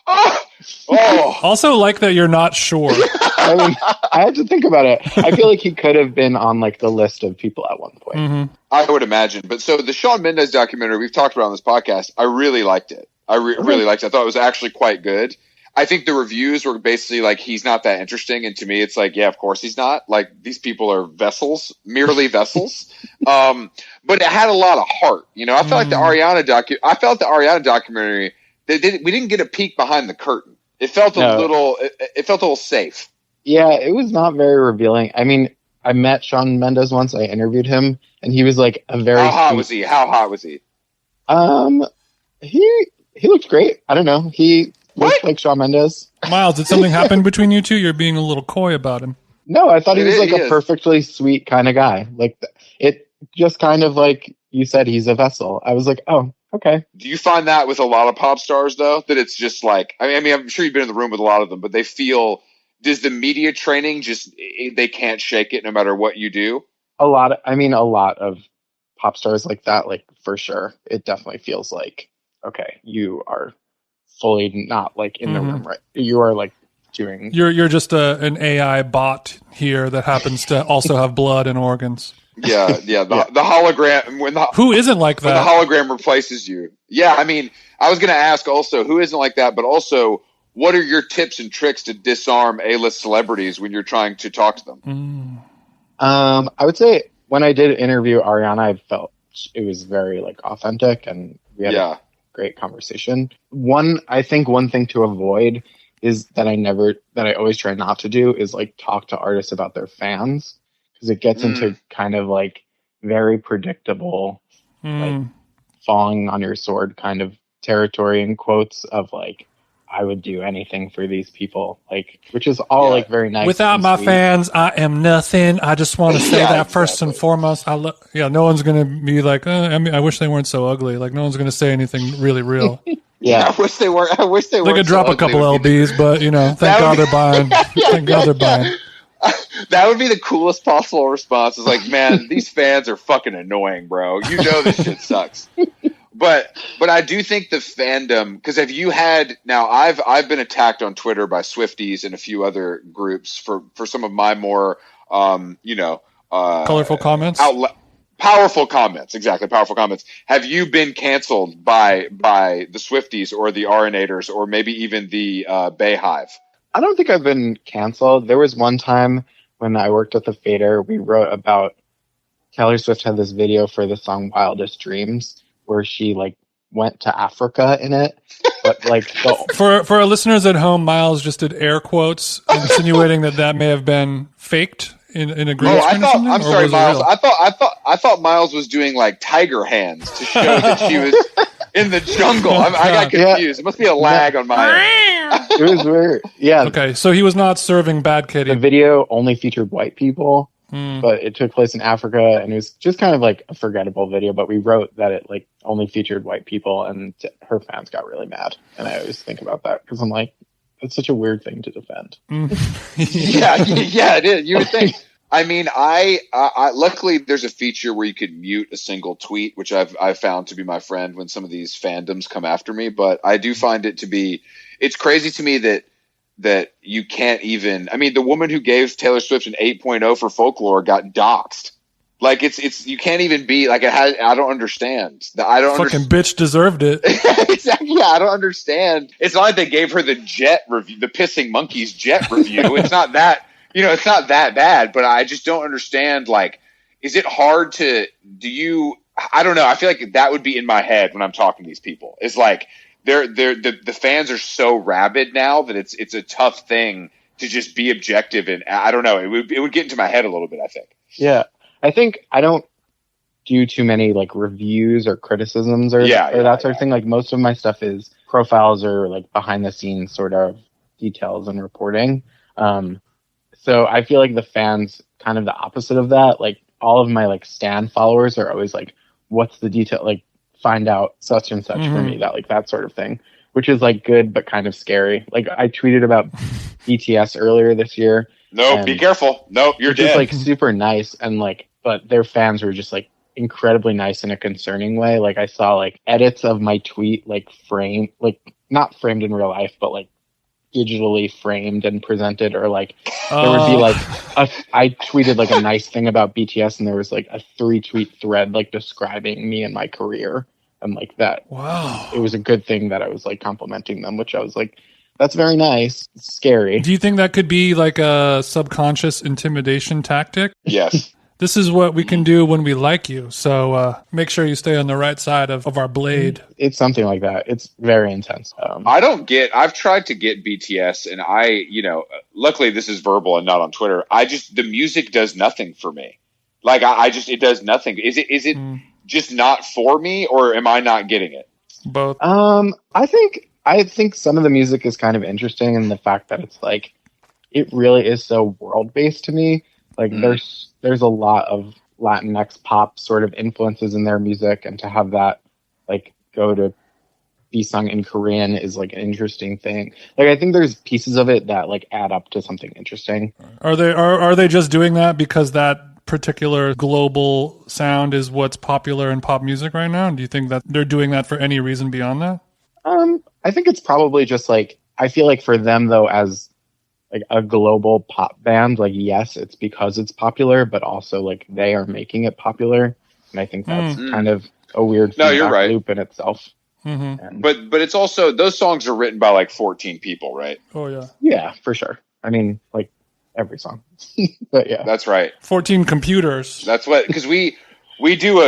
Oh, Also, like that you're not sure. I mean, I had to think about it. I feel like he could have been on like the list of people at one point. I would imagine. But so the Shawn Mendes documentary we've talked about on this podcast, I really liked it. I really liked it. I thought it was actually quite good. I think the reviews were basically like, he's not that interesting. And to me, it's like, yeah, of course he's not. Like, these people are vessels, merely vessels. But it had a lot of heart. I felt like the Ariana documentary, we didn't get a peek behind the curtain. It felt a little safe. Yeah, it was not very revealing. I mean, I met Shawn Mendes once. I interviewed him, and he was like a very. How hot was he? He looked great. I don't know. He looked like Shawn Mendes. Miles, did something happen between you two? You're being a little coy about him. No, I thought he was like He a is. perfectly sweet kind of guy. Like it just kind of like you said, he's a vessel. I was like, oh, okay. Do you find that with a lot of pop stars, though, that it's just like, I mean, I'm sure you've been in the room with a lot of them, but they feel, does the media training just, they can't shake it no matter what you do? A lot of pop stars like that, like for sure. It definitely feels like, okay, you are fully not like in the room, right? You are like doing. You're just an AI bot here that happens to also have blood and organs. Yeah. The hologram Who isn't like when that? the hologram replaces you. Yeah, I mean, I was going to ask also who isn't like that, but also what are your tips and tricks to disarm A-list celebrities when you're trying to talk to them? I would say when I did interview Ariana, I felt it was very like authentic, and we had a great conversation. I think one thing to avoid is that I always try not to do is like talk to artists about their fans, because it gets into kind of like very predictable, like falling on your sword kind of territory, in quotes, of like, I would do anything for these people, like, which is all like very nice. Without my fans, I am nothing. I just want to say that first and foremost. No one's going to be like, I mean, I wish they weren't so ugly. Like, no one's going to say anything really real. Yeah, I wish they weren't. They could drop a couple LBs, but thank God they're buying. Thank God they're buying. That would be the coolest possible response. It's like, man, these fans are fucking annoying, bro. You know this shit sucks. But I do think the fandom, because have you had, now I've been attacked on Twitter by Swifties and a few other groups for some of my more colorful comments. Powerful comments, exactly. Powerful comments. Have you been canceled by the Swifties or the RNators or maybe even the Bayhive? I don't think I've been canceled. There was one time when I worked at the Fader, we wrote about Taylor Swift had this video for the song Wildest Dreams where she like went to Africa in it. But like for our listeners at home, Myles just did air quotes insinuating that may have been faked. In a green screen or something? I'm sorry, Myles. I thought Myles was doing like tiger hands to show that she was in the jungle. I got confused. It must be a lag on my end. It was weird. Yeah. Okay, so he was not serving Bad Kitty. The video only featured white people, but it took place in Africa, and it was just kind of like a forgettable video. But we wrote that it like only featured white people, and her fans got really mad. And I always think about that because I'm like, it's such a weird thing to defend. yeah, it is. You would think. I mean, I luckily there's a feature where you could mute a single tweet, which I've found to be my friend when some of these fandoms come after me. But I do find it to be, it's crazy to me that you can't even. I mean, the woman who gave Taylor Swift an 8.0 for Folklore got doxxed. Like it's you can't even be like I don't understand. Fucking bitch deserved it. Exactly. Yeah, I don't understand. It's not like they gave her the Jet review, the Pissing Monkeys Jet review. It's not that, it's not that bad. But I just don't understand. Like, is it hard to I don't know. I feel like that would be in my head when I'm talking to these people. It's like the fans are so rabid now that it's a tough thing to just be objective. And I don't know. It would get into my head a little bit, I think. Yeah. I think I don't do too many like reviews or criticisms or that sort of thing. Like most of my stuff is profiles or like behind the scenes sort of details and reporting. So I feel like the fans kind of the opposite of that. Like all of my like Stan followers are always like, what's the detail? Like find out such and such for me, that sort of thing, which is like good, but kind of scary. Like I tweeted about BTS earlier this year. No, be careful. Nope, you're dead. Just like super nice and like, but their fans were just like incredibly nice in a concerning way. Like I saw like edits of my tweet, like framed, like not framed in real life, but like digitally framed and presented, or like there would be like I tweeted like a nice thing about BTS and there was like a 3-tweet thread like describing me and my career and like that. Wow. It was a good thing that I was like complimenting them, which I was like, that's very nice. It's scary. Do you think that could be like a subconscious intimidation tactic? Yes. This is what we can do when we like you. So make sure you stay on the right side of our blade. It's something like that. It's very intense. I've tried to get BTS and luckily this is verbal and not on Twitter. The music does nothing for me. Like it does nothing. Is it just not for me, or am I not getting it? Both. I think some of the music is kind of interesting in the fact that it's like, it really is so world based to me. Like there's a lot of Latinx pop sort of influences in their music, and to have that like go to be sung in Korean is like an interesting thing. Like I think there's pieces of it that like add up to something interesting. Are they just doing that because that particular global sound is what's popular in pop music right now? Do you think that they're doing that for any reason beyond that? I think it's probably just like, I feel like for them though, as like a global pop band, like yes, it's because it's popular, but also like they are making it popular, and I think that's kind of a weird No, you're feedback right. loop in itself. Mm-hmm. And But it's also those songs are written by like 14 people, right? Oh yeah. yeah, for sure. I mean, like every song, but yeah, That's right. 14 computers. That's what, because we do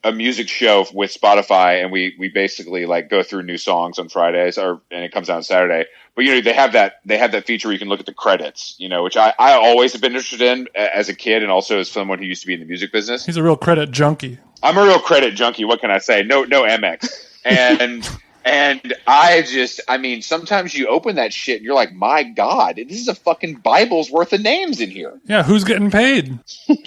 a music show with Spotify, and we basically like go through new songs on Fridays, and it comes out on Saturday. But they have that feature where you can look at the credits, which I always have been interested in as a kid, and also as someone who used to be in the music business. He's a real credit junkie. I'm a real credit junkie. What can I say? No MX. And I mean, sometimes you open that shit and you're like, my God, this is a fucking Bible's worth of names in here. Yeah, who's getting paid?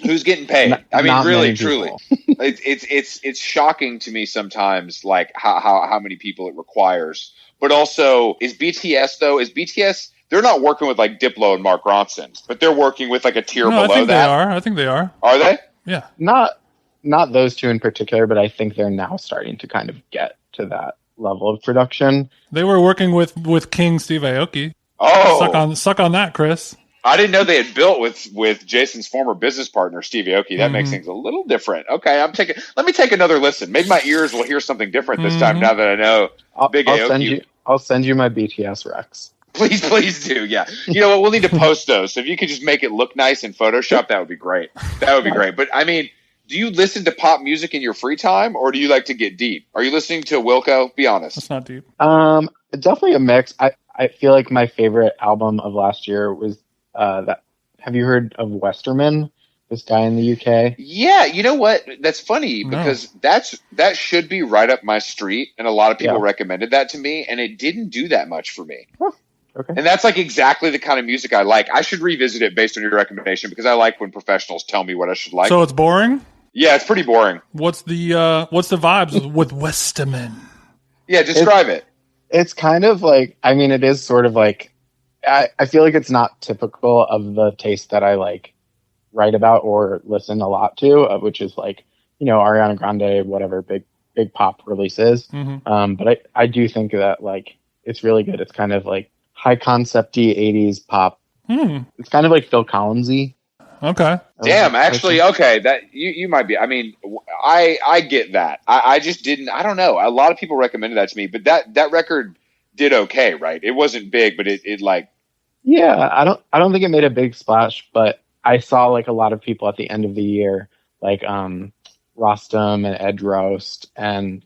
Who's getting paid? I mean, Not really, many truly, people. it's shocking to me sometimes, like how many people it requires. But also, is BTS? They're not working with like Diplo and Mark Ronson, but they're working with like a tier No, below I think that. they are. I think they are. Are they? Yeah. Not those two in particular, but I think they're now starting to kind of get to that level of production. They were working with King Steve Aoki. Oh, Suck on that, Chris. I didn't know they had built with Jason's former business partner, Steve Aoki. That makes things a little different. Okay, let me take another listen. Maybe my ears will hear something different this time now that I know Big Aoki. I'll send you my BTS Recs. Please do. Yeah. You know what? We'll need to post those. So if you could just make it look nice in Photoshop, that would be great. That would be great. But I mean, do you listen to pop music in your free time, or do you like to get deep? Are you listening to Wilco? Be honest. That's not deep. Definitely a mix. I feel like my favorite album of last year was that. Have you heard of Westerman? This guy in the UK. Yeah, you know what? That's funny because that should be right up my street, and a lot of people recommended that to me, and it didn't do that much for me. Huh. Okay. And that's like exactly the kind of music I like. I should revisit it based on your recommendation because I like when professionals tell me what I should like. So it's boring? Yeah, it's pretty boring. What's the vibes with Westerman? Yeah, describe it. It's kind of like, I mean, it is sort of like, I feel like it's not typical of the taste that I like write about or listen a lot to, which is like, Ariana Grande, whatever, big pop releases. Mm-hmm. But I do think that like, it's really good. It's kind of like high concept-y 80s pop. It's kind of like Phil Collins-y. Okay. Damn, actually, okay. That you might be. I mean, I get that. I just didn't. I don't know. A lot of people recommended that to me, but that record did okay, right? It wasn't big, but it like. Yeah, I don't think it made a big splash, but I saw like a lot of people at the end of the year, like Rostam and Ed Roast, and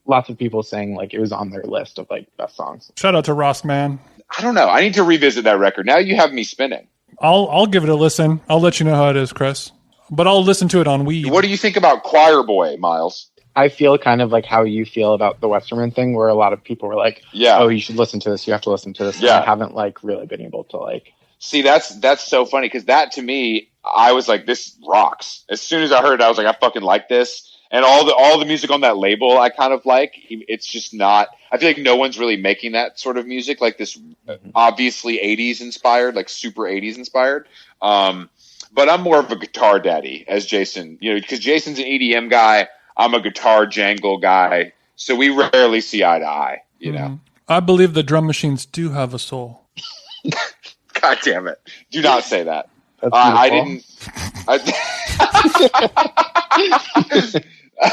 lots of people saying like it was on their list of like best songs. Shout out to Ross, man. I don't know. I need to revisit that record. Now you have me spinning. I'll give it a listen. I'll let you know how it is, Chris. But I'll listen to it on Weed. What do you think about Choir Boy, Myles? I feel kind of like how you feel about the Westerman thing, where a lot of people were like, Yeah. "Oh, you should listen to this. You have to listen to this." Yeah. And I haven't like really been able to like. See, that's so funny because that to me, I was like, this rocks. As soon as I heard it, I was like, I fucking like this. And all the music on that label, I kind of like. It's just not. I feel like no one's really making that sort of music, like this obviously 80s inspired, like super 80s inspired. But I'm more of a guitar daddy, as Jason, because Jason's an EDM guy. I'm a guitar jangle guy. So we rarely see eye to eye, I believe the drum machines do have a soul. God damn it. Do not say that. I didn't.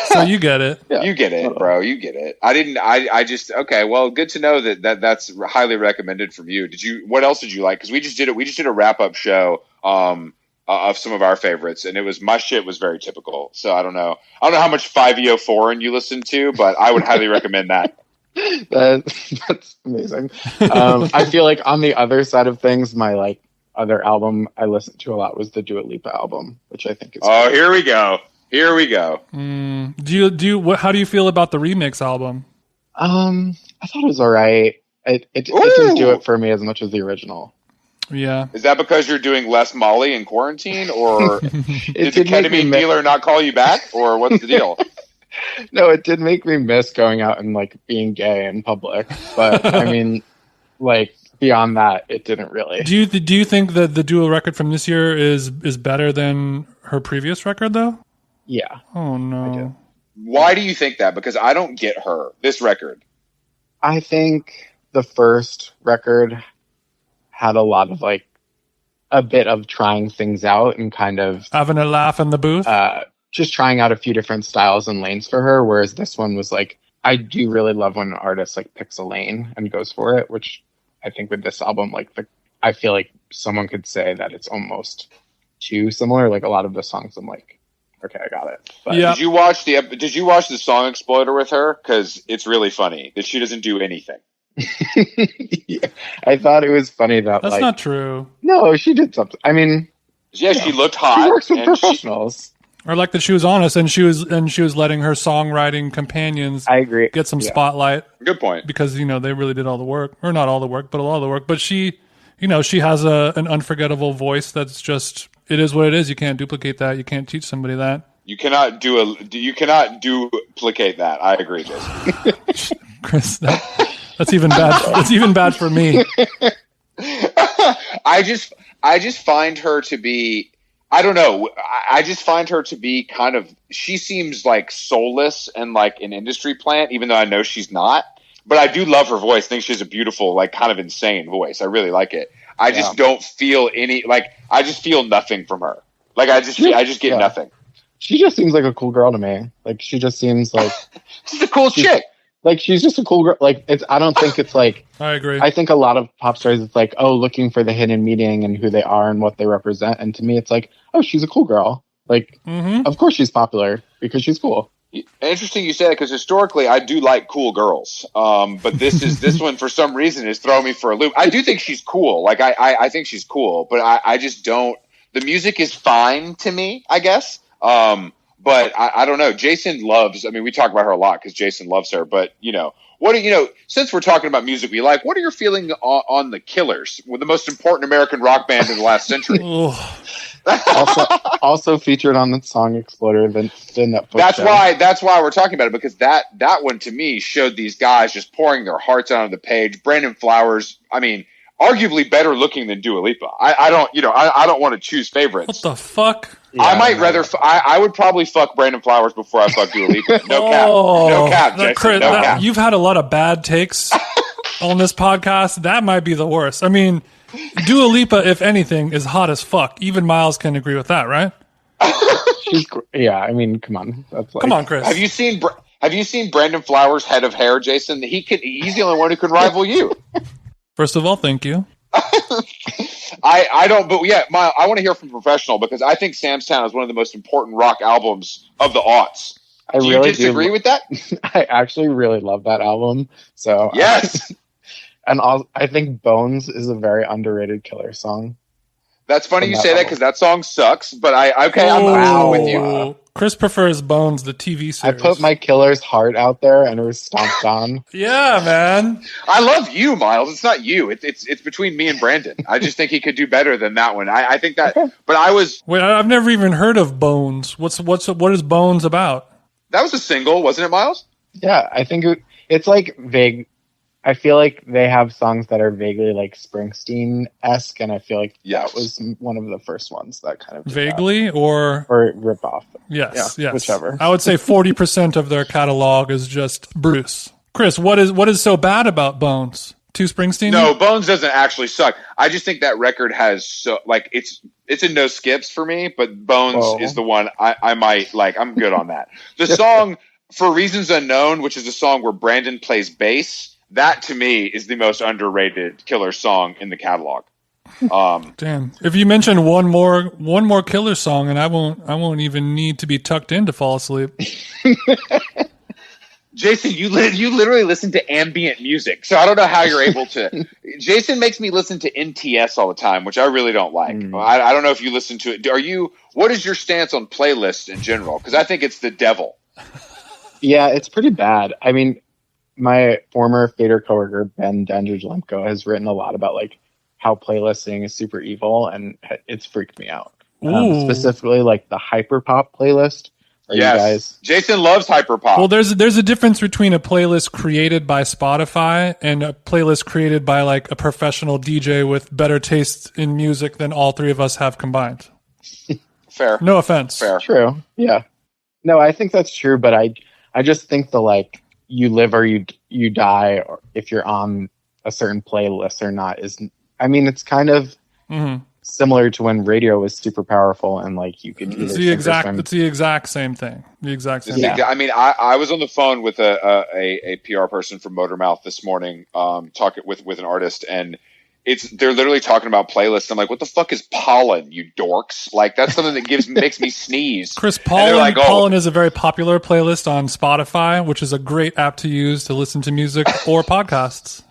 So you get it. Yeah. You get it, bro. You get it. I didn't. I just. Okay. Well, good to know that's highly recommended from you. What else did you like? Because we just did it. We just did a wrap up show of some of our favorites, and my shit was very typical. So I don't know how much 5EO Foreign you listened to, but I would highly recommend that. That's amazing. I feel like on the other side of things, my like other album I listened to a lot was the Dua Lipa album, which I think is. Oh, here we go. Here we go. How do you feel about the remix album? I thought it was all right. It didn't do it for me as much as the original. Yeah. Is that because you're doing less Molly in quarantine, or did the did make me ketamine dealer not call you back, or what's the deal? No, it did make me miss going out and like being gay in public, but I mean, like beyond that, it didn't really. Do you think that the dual record from this year is better than her previous record though? Yeah. Oh no. Why do you think that? Because I don't get this record. I think the first record had a lot of like a bit of trying things out and kind of Having a laugh in the booth. just trying out a few different styles and lanes for her. Whereas this one was like, I do really love when an artist like picks a lane and goes for it, which I think with this album, like I feel like someone could say that it's almost too similar. Like a lot of the songs, I'm like, okay, I got it. But Yeah. Did you watch the Song Exploder with her? Because it's really funny that she doesn't do anything. yeah, I thought it was funny that That's like not true. no, she did something. I mean, Yeah, she looked hot. she works with and professionals. Or like that she was honest and she was letting her songwriting companions I agree. get some Yeah. spotlight Good point. because they really did all the work, or not all the work, but a lot of the work. But she, she has an unforgettable voice that's just, it is what it is. You can't duplicate that. You can't teach somebody that. You cannot duplicate that. I agree, Jason. Chris, that's even bad. That's even bad for me. I just find her to be, I don't know. I just find her to be kind of, she seems like soulless and like an industry plant, even though I know she's not. But I do love her voice. I think she has a beautiful, like kind of insane voice. I really like it. I just don't feel any, like, I just feel nothing from her. Like I just get nothing. She just seems like a cool girl to me. Like she just seems like She's a cool chick. like she's just a cool girl. Like I don't think it's like I agree. I think a lot of pop stars it's like, oh, looking for the hidden meaning and who they are and what they represent. And to me it's like, oh, she's a cool girl. Like of course she's popular because she's cool. Interesting you say that because historically I do like cool girls. But this one for some reason is throwing me for a loop. I do think she's cool. Like I think she's cool, but I just don't. The music is fine to me, I guess. But I don't know. Jason loves. I mean, we talk about her a lot because Jason loves her. But since we're talking about music we like, what are your feelings on the Killers, the most important American rock band in the last century? also featured on the Song Exploder, the Netflix show. That's why we're talking about it, because that one to me showed these guys just pouring their hearts out on the page. Brandon Flowers, I mean, arguably better looking than Dua Lipa. I don't want to choose favorites. What the fuck? Yeah, I might rather. I would probably fuck Brandon Flowers before I fuck Dua Lipa. No cap, Jason. Chris, No cap. You've had a lot of bad takes on this podcast. That might be the worst. I mean, Dua Lipa, if anything, is hot as fuck. Even Myles can agree with that, right? I mean, come on. Come on, Chris. Have you seen Brandon Flowers' head of hair, Jason? He's the only one who could rival you. First of all, thank you. I don't, but yeah, I want to hear from a professional because I think Sam's Town is one of the most important rock albums of the aughts. Do you disagree with that? I actually really love that album. So yes, and I think Bones is a very underrated Killer song. That's funny you say that because that song sucks. But I'm with you. Chris prefers Bones, the TV series. I put my Killer's heart out there and it was stomped on. Yeah, man. I love you, Myles. It's not you. It's between me and Brandon. I just think he could do better than that one. I think that. But Wait, I've never even heard of Bones. What is Bones about? That was a single, wasn't it, Myles? Yeah, I think it's like vague. I feel like they have songs that are vaguely like Springsteen-esque, and I feel like that was one of the first ones that kind of vaguely or rip off. Yes, whichever. I would say 40% of their catalog is just Bruce. Chris, what is so bad about Bones? Too Springsteen? No, Bones doesn't actually suck. I just think that record has it's a no skips for me, but Bones is the one I might like. I'm good on that. The song For Reasons Unknown, which is a song where Brandon plays bass. That to me is the most underrated Killer song in the catalog. Damn! If you mention one more Killer song, and I won't even need to be tucked in to fall asleep. Jason, you literally listen to ambient music, so I don't know how you're able to. Jason makes me listen to NTS all the time, which I really don't like. I don't know if you listen to it. What is your stance on playlists in general? Because I think it's the devil. Yeah, it's pretty bad. I mean, my former Fader coworker, Ben Dandridge-Lemko, has written a lot about like how playlisting is super evil, and it's freaked me out. Specifically, like the hyperpop playlist. Yes, Jason loves hyperpop. Well, there's a difference between a playlist created by Spotify and a playlist created by like a professional DJ with better taste in music than all three of us have combined. Fair. No offense. Fair. True. Yeah. No, I think that's true, but I just think the like you live or you die, or if you're on a certain playlist or not, is I mean, it's kind of similar to when radio was super powerful and like you could It's the exact same thing. I mean, I was on the phone with a PR person from Motormouth this morning, talking with an artist, and they're literally talking about playlists. I'm like, what the fuck is pollen, you dorks? Like, that's something that makes me sneeze. Chris, pollen is a very popular playlist on Spotify, which is a great app to use to listen to music or podcasts.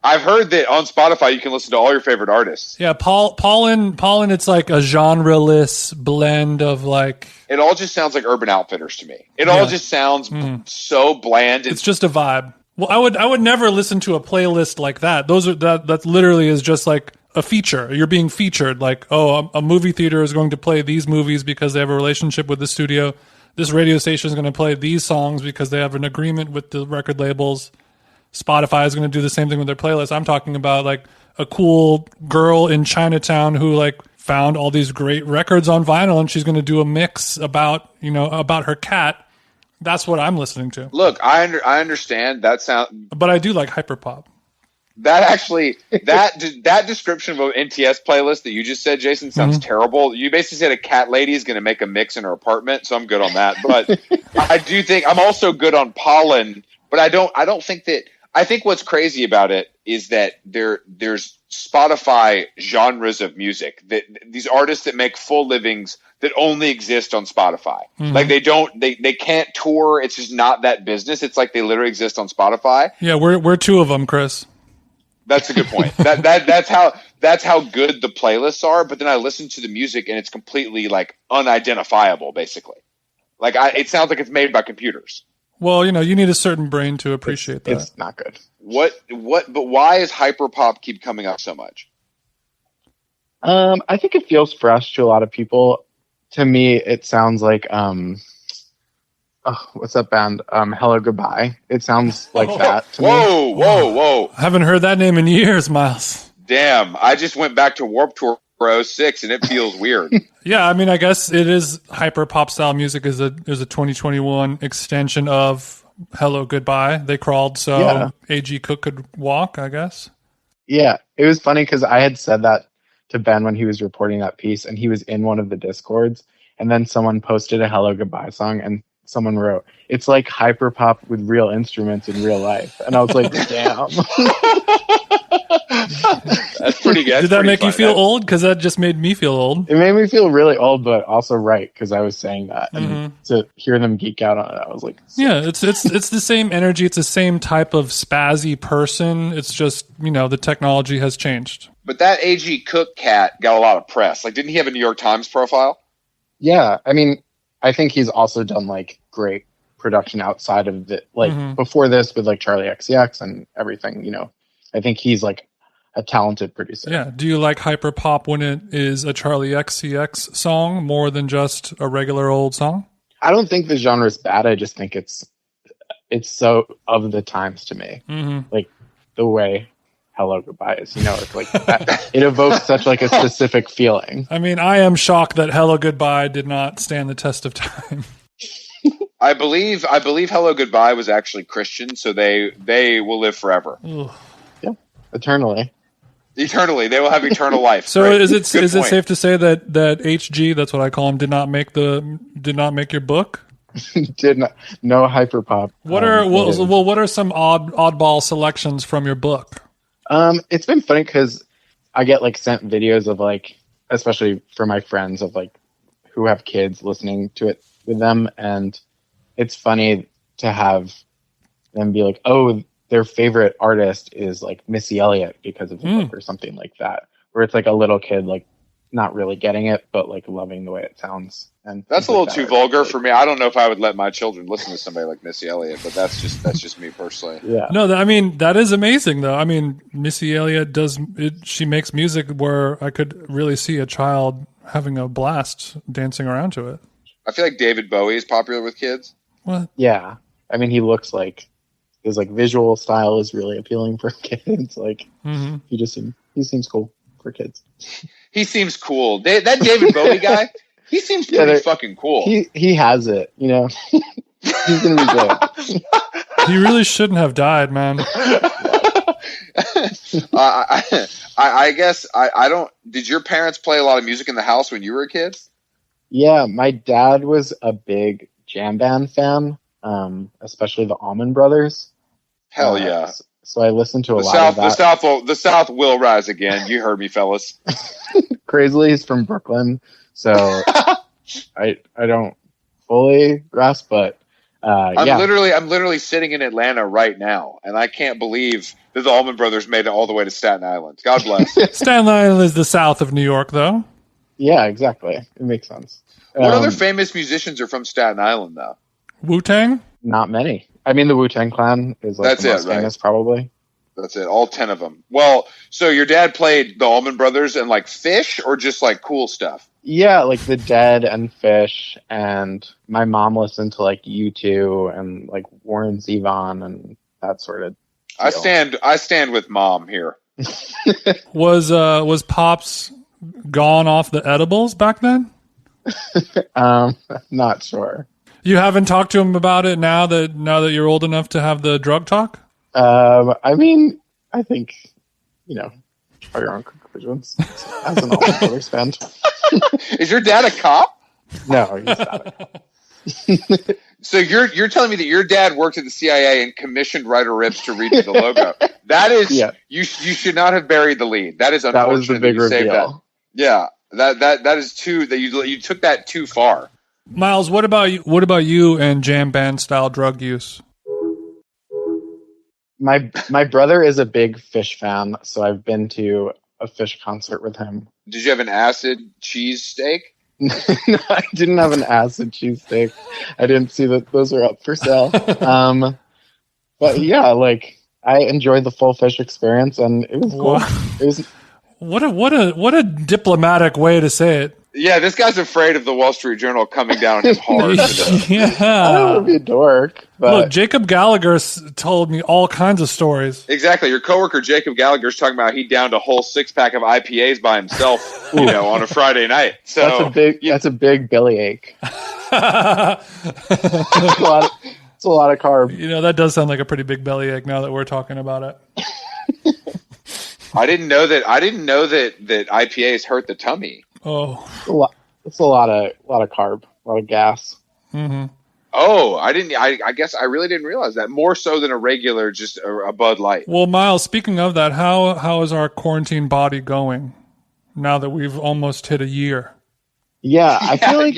I've heard that on Spotify you can listen to all your favorite artists. Yeah, pollen. It's like a genre-less blend of like. It all just sounds like Urban Outfitters to me. It all just sounds so bland. It's just a vibe. Well, I would never listen to a playlist like that. That literally is just like a feature. You're being featured. Like, oh, a movie theater is going to play these movies because they have a relationship with the studio. This radio station is going to play these songs because they have an agreement with the record labels. Spotify is going to do the same thing with their playlist. I'm talking about like a cool girl in Chinatown who like found all these great records on vinyl, and she's going to do a mix about her cat. That's what I'm listening to. Look, I understand that sound, but I do like hyperpop. That actually, that description of an NTS playlist that you just said, Jason, sounds terrible. You basically said a cat lady is going to make a mix in her apartment, so I'm good on that. But I do think I'm also good on pollen. But I don't think that. I think what's crazy about it is that there's Spotify genres of music, that these artists that make full livings that only exist on Spotify. Like they can't tour. It's just not that business. It's like they literally exist on Spotify. Yeah, we're two of them, Chris. That's a good point. That's how good the playlists are. But then I listen to the music and it's completely like unidentifiable, basically. Like it sounds like it's made by computers. Well, you need a certain brain to appreciate that. It's not good. But why is hyperpop keep coming up so much? I think it feels fresh to a lot of people. To me, it sounds like what's that band? Hello Goodbye. It sounds like that to me. Whoa. I haven't heard that name in years, Myles. Damn, I just went back to Warped Tour for 06 and it feels weird. Yeah, I mean, I guess it is hyper pop style music is a 2021 extension of Hello Goodbye. They crawled so A.G. Cook could walk, I guess. Yeah, it was funny because I had said that to Ben when he was reporting that piece, and he was in one of the Discords, and then someone posted a Hello Goodbye song, and someone wrote, "It's like hyper pop with real instruments in real life," and I was like, "Damn." That's pretty good. Did that make you feel old? Because that just made me feel old. It made me feel really old, but also right, because I was saying that. And to hear them geek out on it, I was like... Yeah, it's the same energy. It's the same type of spazzy person. It's just, the technology has changed. But that A.G. Cook cat got a lot of press. Like, didn't he have a New York Times profile? Yeah, I mean, I think he's also done, like, great production outside of it. Like, before this with, like, Charlie XCX and everything, I think he's, like, a talented producer. Yeah. Do you like hyperpop when it is a Charlie XCX song more than just a regular old song? I don't think the genre is bad. I just think it's so of the times to me. Like the way Hello Goodbye is, it's like it evokes such like a specific feeling. I mean, I am shocked that Hello Goodbye did not stand the test of time. I believe Hello Goodbye was actually Christian, so they will live forever. Ugh. Yeah, eternally. Eternally, they will have eternal life. So right. is it safe to say that HG, that's what I call him, did not make your book? Did not. No hyperpop. What are some oddball selections from your book? It's been funny because I get like sent videos of like, especially for my friends of like who have kids listening to it with them, and it's funny to have them be like, oh, their favorite artist is like Missy Elliott because of the book or something like that, where it's like a little kid like not really getting it but like loving the way it sounds. And that's a little too vulgar for me. I don't know if I would let my children listen to somebody like Missy Elliott, but that's just me personally. Yeah. No, I mean that is amazing though. I mean Missy Elliott she makes music where I could really see a child having a blast dancing around to it. I feel like David Bowie is popular with kids. What? Yeah. I mean he looks like his like visual style is really appealing for kids. Like he seems cool for kids. He seems cool. That David Bowie guy, he seems pretty fucking cool. He has it, He's gonna be good. He really shouldn't have died, man. I guess I don't. Did your parents play a lot of music in the house when you were a kid? Yeah, my dad was a big jam band fan, especially the Allman Brothers. Hell yeah! So I listened to a lot of that. The South will rise again. You heard me, fellas. Crazily, he's from Brooklyn, so I don't fully grasp, but I'm literally sitting in Atlanta right now, and I can't believe that the Allman Brothers made it all the way to Staten Island. God bless. Staten Island is the south of New York, though. Yeah, exactly. It makes sense. What other famous musicians are from Staten Island, though? Wu-Tang? Not many. I mean, the Wu-Tang Clan is like the most famous, probably. That's it. All 10 of them. Well, so your dad played the Allman Brothers and like Fish, or just like cool stuff? Yeah, like The Dead and Fish, and my mom listened to like U2 and like Warren Zevon and that sort of deal. I stand with mom here. Was Pops gone off the edibles back then? Not sure. You haven't talked to him about it now that you're old enough to have the drug talk? I mean, I think, draw your own conclusions as an Allman Brothers fan. Is your dad a cop? No, he's not a cop. So you're telling me that your dad worked at the CIA and commissioned Ryder Ripps to read the logo? That is, you should not have buried the lead. That is unfortunate. That was the big reveal. Yeah, that is that you took that too far. Myles, what about you? What about you and jam band style drug use? My brother is a big Fish fan, so I've been to a Fish concert with him. Did you have an acid cheese steak? No, I didn't have an acid cheese steak. I didn't see that those are up for sale. But yeah, like I enjoyed the full Fish experience, and it was cool. It was what a diplomatic way to say it. Yeah, this guy's afraid of the Wall Street Journal coming down on him hard. Yeah, I don't want to be a dork. But look, Jacob Gallagher told me all kinds of stories. Exactly. Your coworker Jacob Gallagher's talking about he downed a whole 6-pack of IPAs by himself, on a Friday night. So that's a big bellyache. It's a lot of carb. That does sound like a pretty big bellyache now that we're talking about it. I didn't know that IPAs hurt the tummy. Oh, it's a lot of carb, a lot of gas. Mm-hmm. Oh, I didn't. I guess I really didn't realize that. More so than a regular, just a Bud Light. Well, Myles, speaking of that, how is our quarantine body going now that we've almost hit a year? Yeah, I feel like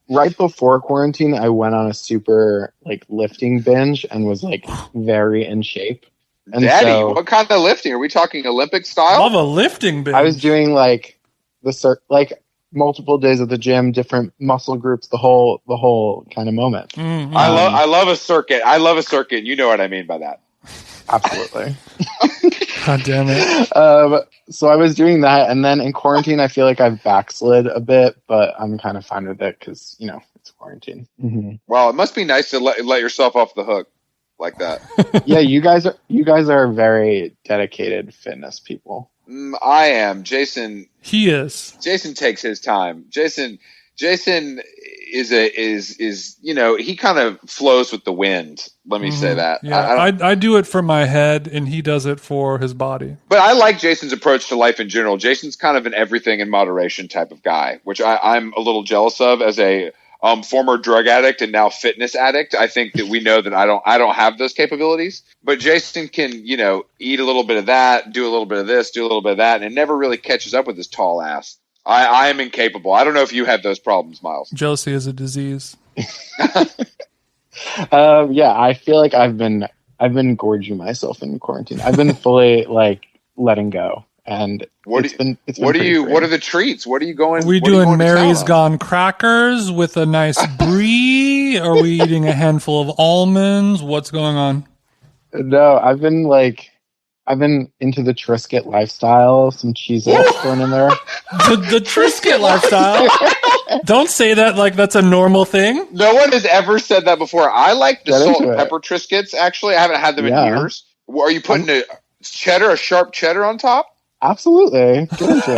right before quarantine, I went on a super lifting binge and was very in shape. And Daddy, what kind of lifting? Are we talking Olympic style? Love a lifting binge. I was doing multiple days at the gym, different muscle groups, the whole kind of moment. Mm-hmm. I love a circuit. I love a circuit. You know what I mean by that. Absolutely. God damn it. So I was doing that, and then in quarantine, I feel like I've backslid a bit, but I'm kind of fine with it because it's quarantine. Mm-hmm. Well, it must be nice to let yourself off the hook like that. Yeah, you guys are very dedicated fitness people. I am. Jason. He is. Jason takes his time. Jason is he kind of flows with the wind. Let me say that. Yeah, I do it for my head, and he does it for his body. But I like Jason's approach to life in general. Jason's kind of an everything in moderation type of guy, which I'm a little jealous of as a former drug addict and now fitness addict. I think that we know that I don't have those capabilities, but Jason can, eat a little bit of that, do a little bit of this, do a little bit of that, and it never really catches up with his tall ass. I am incapable. I don't know if you have those problems, Myles. Jealousy is a disease. Yeah, I feel like I've been gorging myself in quarantine. I've been fully letting go. And what are the treats? What are you going? Are we doing Mary's Gone crackers with a nice brie? Are we eating a handful of almonds? What's going on? No, I've been into the Triscuit lifestyle. Some Cheez-Its going in there. The Triscuit lifestyle. Don't say that like that's a normal thing. No one has ever said that before. I like the salt and pepper Triscuits. Actually, I haven't had them in years. Are you putting a sharp cheddar on top? Absolutely. Get into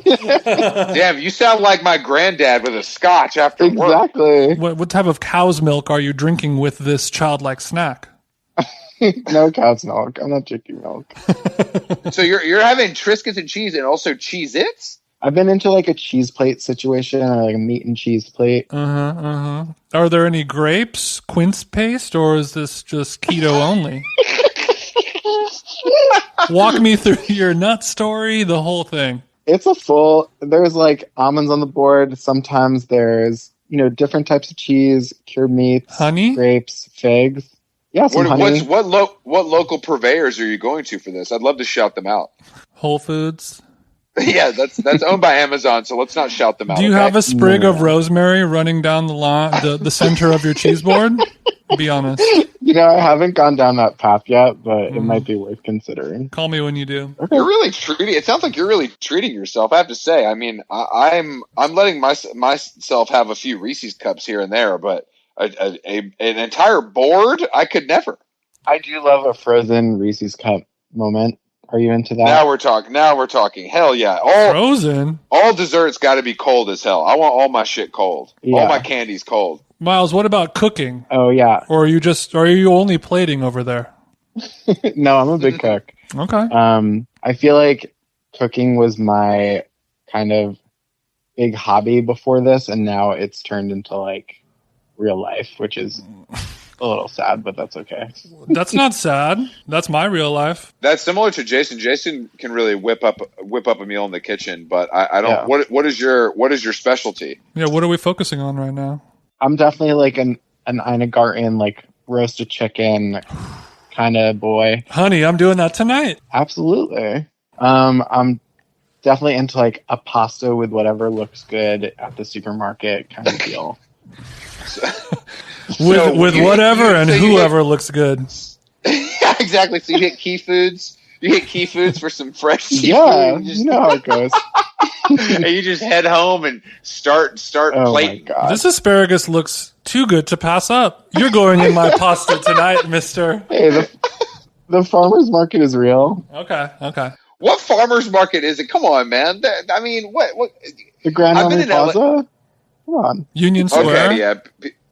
it. Damn, you sound like my granddad with a scotch after work. Exactly. What type of cow's milk are you drinking with this childlike snack? No cow's milk. I'm not drinking milk. So you're having Triscuits and cheese and also Cheez-Its? I've been into like a cheese plate situation or like a meat and cheese plate. Are there any grapes, quince paste, or is this just keto only? Walk me through your nut story, the whole thing. It's there's like almonds on the board. Sometimes there's, different types of cheese, cured meats, honey, grapes, figs. Yeah, some honey. What local purveyors are you going to for this? I'd love to shout them out. Whole Foods. Yeah, that's owned by Amazon, so let's not shout them out. Do you have a sprig of rosemary running down the line, the center of your cheese board? Be honest. I haven't gone down that path yet, but it might be worth considering. Call me when you do. Okay. You're really treating. It sounds like you're really treating yourself. I have to say. I mean, I'm letting myself have a few Reese's cups here and there, but an entire board, I could never. I do love a frozen Reese's cup moment. Are you into that? Now we're talking. Hell yeah. Frozen? All desserts got to be cold as hell. I want all my shit cold. Yeah. All my candies cold. Myles, what about cooking? Oh, yeah. Or are you only plating over there? No, I'm a big cook. Okay. I feel like cooking was my kind of big hobby before this, and now it's turned into like real life, which is a little sad, but that's okay. That's not sad. That's my real life. That's similar to Jason. Jason can really whip up a meal in the kitchen, but I don't. Yeah. What is your specialty? Yeah, what are we focusing on right now? I'm definitely like an Ina Garten, like roasted chicken kind of boy. Honey, I'm doing that tonight. Absolutely. I'm definitely into like a pasta with whatever looks good at the supermarket kind of deal. with whatever and whoever looks good. Yeah, exactly. So you hit Key Foods. You hit Key Foods for some fresh seafood. Yeah, you know how it goes. And you just head home and start plating. My God. This asparagus looks too good to pass up. You're going in my pasta tonight, mister. Hey, the farmer's market is real. Okay. What farmer's market is it? Come on, man. I mean, what? The Grand Army Plaza? Come on. Union Square? Okay, yeah.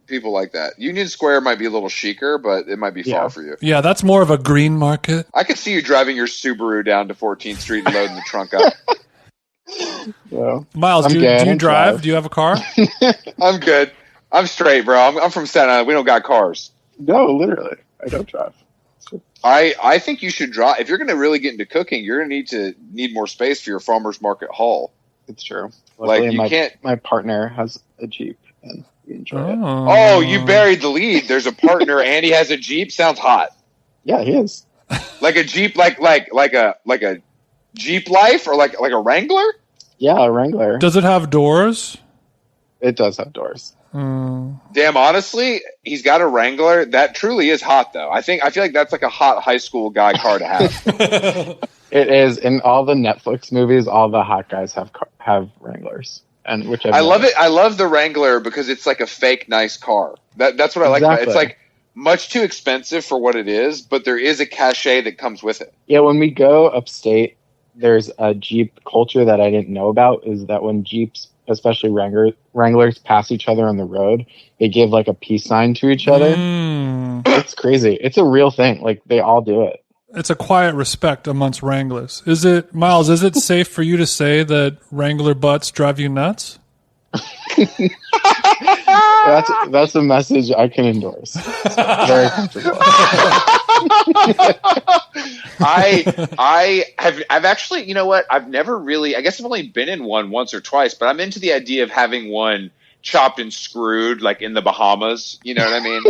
People like that. Union Square might be a little chicer, but it might be far for you. Yeah, that's more of a green market. I could see you driving your Subaru down to 14th Street and loading the trunk up. Yeah. Myles, do you drive? Do you have a car? I'm good. I'm straight, bro. I'm from Staten Island. We don't got cars. No, literally. I don't drive. I think you should drive. If you're going to really get into cooking, you're going to need more space for your farmer's market haul. It's true. Luckily, like you can't. My partner has a Jeep, and we enjoy it. Oh, you buried the lead. There's a partner, and he has a Jeep. Sounds hot. Yeah, he is. Like a Jeep, like a Jeep Life, or like a Wrangler. Yeah, a Wrangler. Does it have doors? It does have doors. Damn, honestly, he's got a Wrangler. That truly is hot, though. I feel like that's like a hot high school guy car to have. It is. In all the Netflix movies, all the hot guys have Wranglers, and which I love it. I love the Wrangler because it's like a fake nice car. That's what I like about it. It's like much too expensive for what it is, but there is a cachet that comes with it. Yeah, when we go upstate, there's a Jeep culture that I didn't know about. Is that when Jeeps, especially Wranglers, pass each other on the road, they give like a peace sign to each other. It's crazy. It's a real thing. Like they all do it. It's a quiet respect amongst Wranglers. Myles, is it safe for you to say that Wrangler butts drive you nuts? That's a message I can endorse. Very comfortable. I've actually, you know what? I've never really, I guess I've only been in one once or twice, but I'm into the idea of having one chopped and screwed, like in the Bahamas. You know what I mean?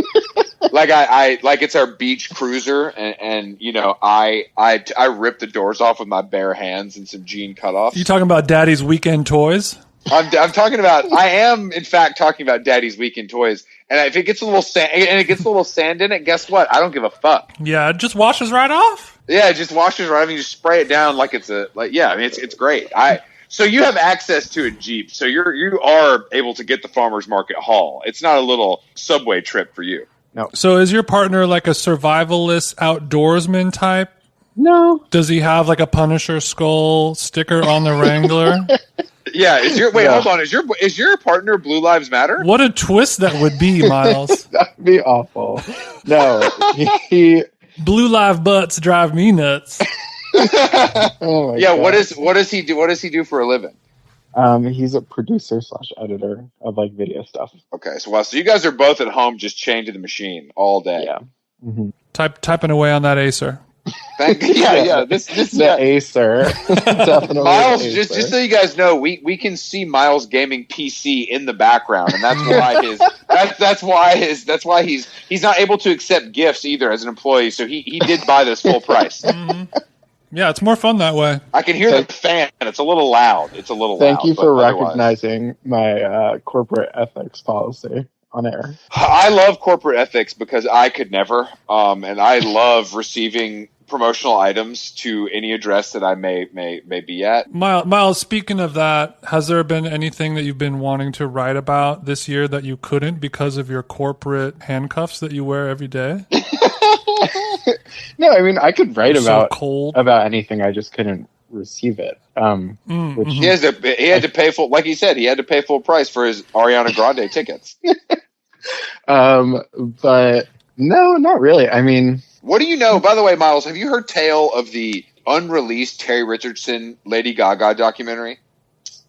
Like I like it's our beach cruiser, and you know I rip the doors off with my bare hands and some jean cutoffs. You talking about Daddy's weekend toys? I'm talking about. I am in fact talking about Daddy's weekend toys. And if it gets a little sand, in it, guess what? I don't give a fuck. Yeah, it just washes right off. Yeah, it just washes right off. You just spray it down like it's I mean, it's great. So you have access to a Jeep, so you are able to get the farmer's market haul. It's not a little subway trip for you. No. So is your partner like a survivalist outdoorsman type? No. Does he have like a Punisher skull sticker on the Wrangler? Yeah. Hold on. Is your partner Blue Lives Matter? What a twist that would be, Myles. That'd be awful. No, Blue live butts drive me nuts. Oh my Yeah, God. what does he do? What does he do for a living? He's a producer / editor of like video stuff. Okay, so you guys are both at home just chained to the machine all day. Yeah. Mm-hmm. Typing away on that Acer. Yeah. This The Acer. Definitely Miles, the just Acer. so you guys know, we can see Miles' gaming PC in the background, and that's why that's why he's not able to accept gifts either as an employee. So he did buy this full price. Yeah, it's more fun that way. I can hear the fan. It's a little loud. Thank you for but otherwise- recognizing my corporate ethics policy on air. I love corporate ethics because I could never, and I love receiving promotional items to any address that I may be at. Miles, speaking of that, has there been anything that you've been wanting to write about this year that you couldn't because of your corporate handcuffs that you wear every day? No, I mean I could write You're about so cold. anything. I just couldn't receive it. Which He had to pay full, like he said, he had to pay full price for his Ariana Grande tickets. but no, not really. I mean, What do you know? By the way, Miles, have you heard tale of the unreleased Terry Richardson Lady Gaga documentary?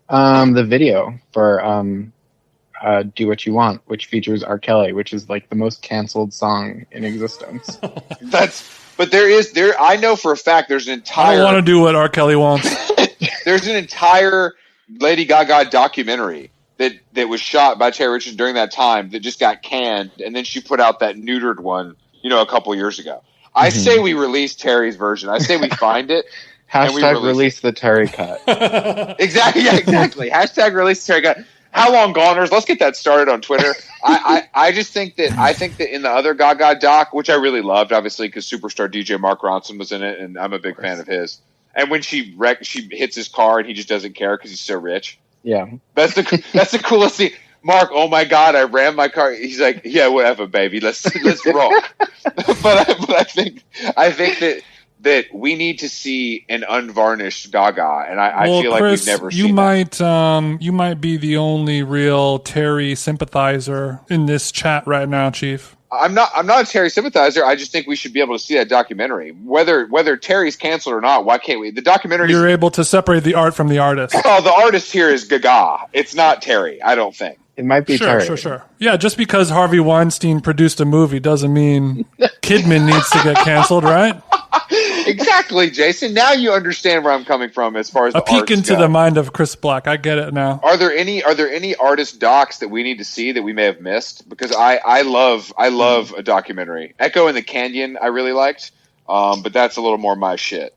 the video for "Do What You Want," which features R. Kelly, which is like the most canceled song in existence. I know for a fact there's an I entire don't want to do what R. Kelly wants. there's an entire Lady Gaga documentary that was shot by Terry Richardson during that time that just got canned, and then she put out that neutered one, a couple years ago. I say we release Terry's version. I say we find it. and we Hashtag release the Terry cut. Exactly. Yeah, exactly. Hashtag release Terry cut. How long goners? Let's get that started on Twitter. I just think that in the other Gaga doc, which I really loved, obviously because superstar DJ Mark Ronson was in it, and I'm a big fan of his. And when she hits his car and he just doesn't care because he's so rich. Yeah, That's the coolest thing. Mark, oh my God, I ran my car. He's like, yeah, whatever, baby. Let's rock. but I think that we need to see an unvarnished Gaga, and I feel like Chris, we've never seen that. You might be the only real Terry sympathizer in this chat right now, Chief. I'm not a Terry sympathizer. I just think we should be able to see that documentary. Whether Terry's canceled or not, why can't we? The documentary. You're able to separate the art from the artist. Oh, the artist here is Gaga. It's not Terry. I don't think. it might be Terry. Sure. Yeah, just because Harvey Weinstein produced a movie doesn't mean Kidman needs to get canceled, right? Exactly, Jason. Now you understand where I'm coming from as far as A the peek arts into go. the mind of Chris Black. I get it now. Are there any artist docs that we need to see that we may have missed? Because I love a documentary. Echo in the Canyon I really liked, but that's a little more my shit,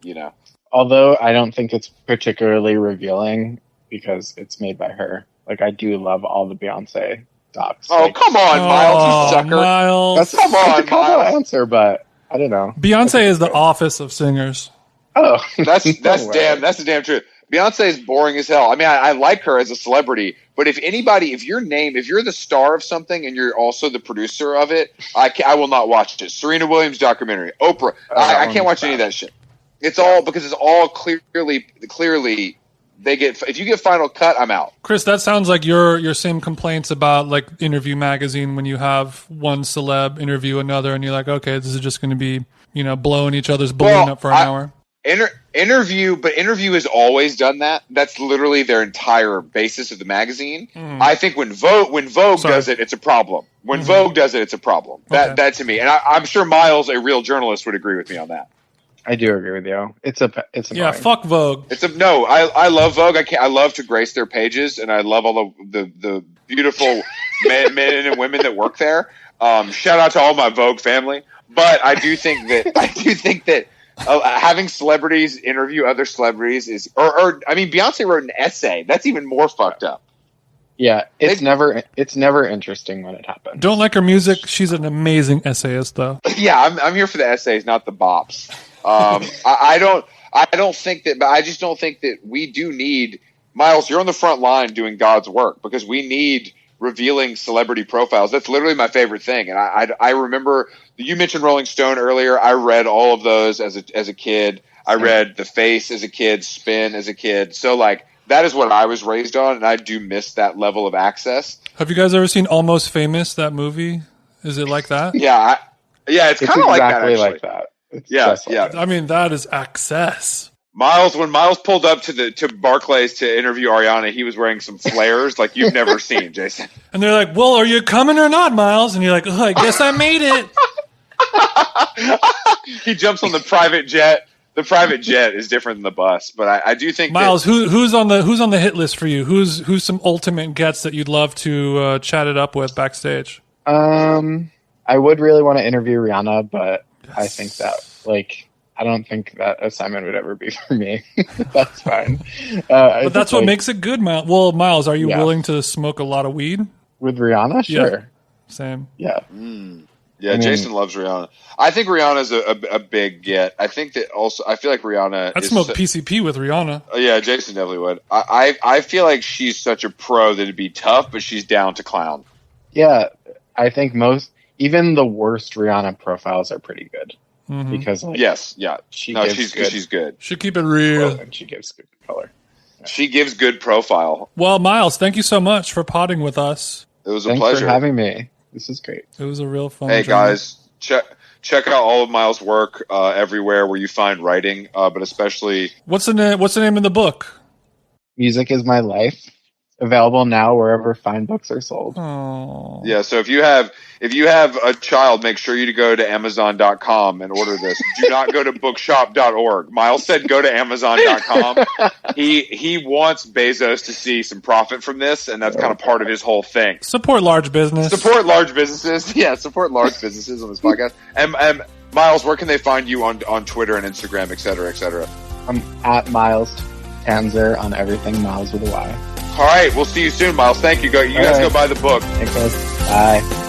Although I don't think it's particularly revealing because it's made by her. Like I do love all the Beyonce docs. Oh, Like, come on, Miles, you sucker. Miles. that's come on, a cop-out Miles. answer, but I don't know. Beyonce is the office of singers. Oh, That's no way. that's the damn truth. Beyonce is boring as hell. I mean, I like her as a celebrity, but if you're the star of something and you're also the producer of it, I will not watch it. Serena Williams documentary, Oprah. I can't watch any of that shit. It's all because it's all clearly they get. If you get final cut, I'm out. Chris, that sounds like your same complaints about like Interview Magazine when you have one celeb interview another and you're like, okay, this is just going to be, blowing each other's balloon up for an hour. Interview has always done that. That's literally their entire basis of the magazine. I think when Vogue does it, it's a problem. When Vogue does it, it's a problem. Okay. That to me, and I'm sure Miles, a real journalist, would agree with me on that. I do agree with you. It's Yeah, annoying. fuck Vogue. I love Vogue. I love to grace their pages, and I love all the beautiful men and women that work there. Shout out to all my Vogue family. But I do think that having celebrities interview other celebrities is, I mean, Beyonce wrote an essay. That's even more fucked up. Yeah, it's never interesting when it happens. Don't like her music. She's an amazing essayist, though. Yeah, I'm here for the essays, not the bops. I don't think that, but I just don't think that we do need, Miles, you're on the front line doing God's work because we need revealing celebrity profiles. That's literally my favorite thing. And I remember you mentioned Rolling Stone earlier. I read all of those as a kid. I read The Face as a kid, Spin as a kid. So like that is what I was raised on. And I do miss that level of access. Have you guys ever seen Almost Famous, that movie? Is it like that? Yeah. It's kind of like that. exactly Actually. like that. It's Yeah, just like yeah. that. I mean, that is access. Miles, when Miles pulled up to Barclays to interview Ariana, he was wearing some flares like you've never seen, Jason. And they're like, well, are you coming or not, Miles? And you're like, oh, I guess I made it. He jumps on the private jet. The private jet is different than the bus, but I do think Miles, that, who's on the hit list for you? Who's some ultimate gets that you'd love to chat it up with backstage? I would really want to interview Rihanna, but I think that I don't think that assignment would ever be for me. That's fine. But that's what makes it good, Miles. Well, Miles, are you willing to smoke a lot of weed? with Rihanna? Sure. Yeah. Same. Yeah. Yeah, Jason loves Rihanna. I think Rihanna's a big get. I think that also, I feel like Rihanna I'd smoke PCP with Rihanna. Yeah, Jason definitely would. I feel like she's such a pro that it'd be tough, but she's down to clown. Yeah, I think even the worst Rihanna profiles are pretty good. Because yes, yeah. She's good. Should keep it real. And she gives good color. Yeah. She gives good profile. Well, Miles, thank you so much for potting with us. It was a Thanks pleasure for having me. This is great. It was a real fun Hey journey. guys, check out all of Miles' work everywhere where you find writing, but especially What's the name of the book? Music is My Life. Available now wherever fine books are sold. Oh. yeah. So if you have a child, make sure you to go to Amazon.com and order this. Do not go to bookshop.org. Miles said go to Amazon.com. He wants Bezos to see some profit from this, and that's kind of part of his whole thing. Support large business. Support large businesses. Yeah, support large businesses on this podcast. And Miles, where can they find you on Twitter and Instagram, et cetera, et cetera? I'm at Myles Tanzer on everything, Miles with a Y. All right, we'll see you soon, Miles. Thank you. You guys go buy the book. Thanks, guys. Bye.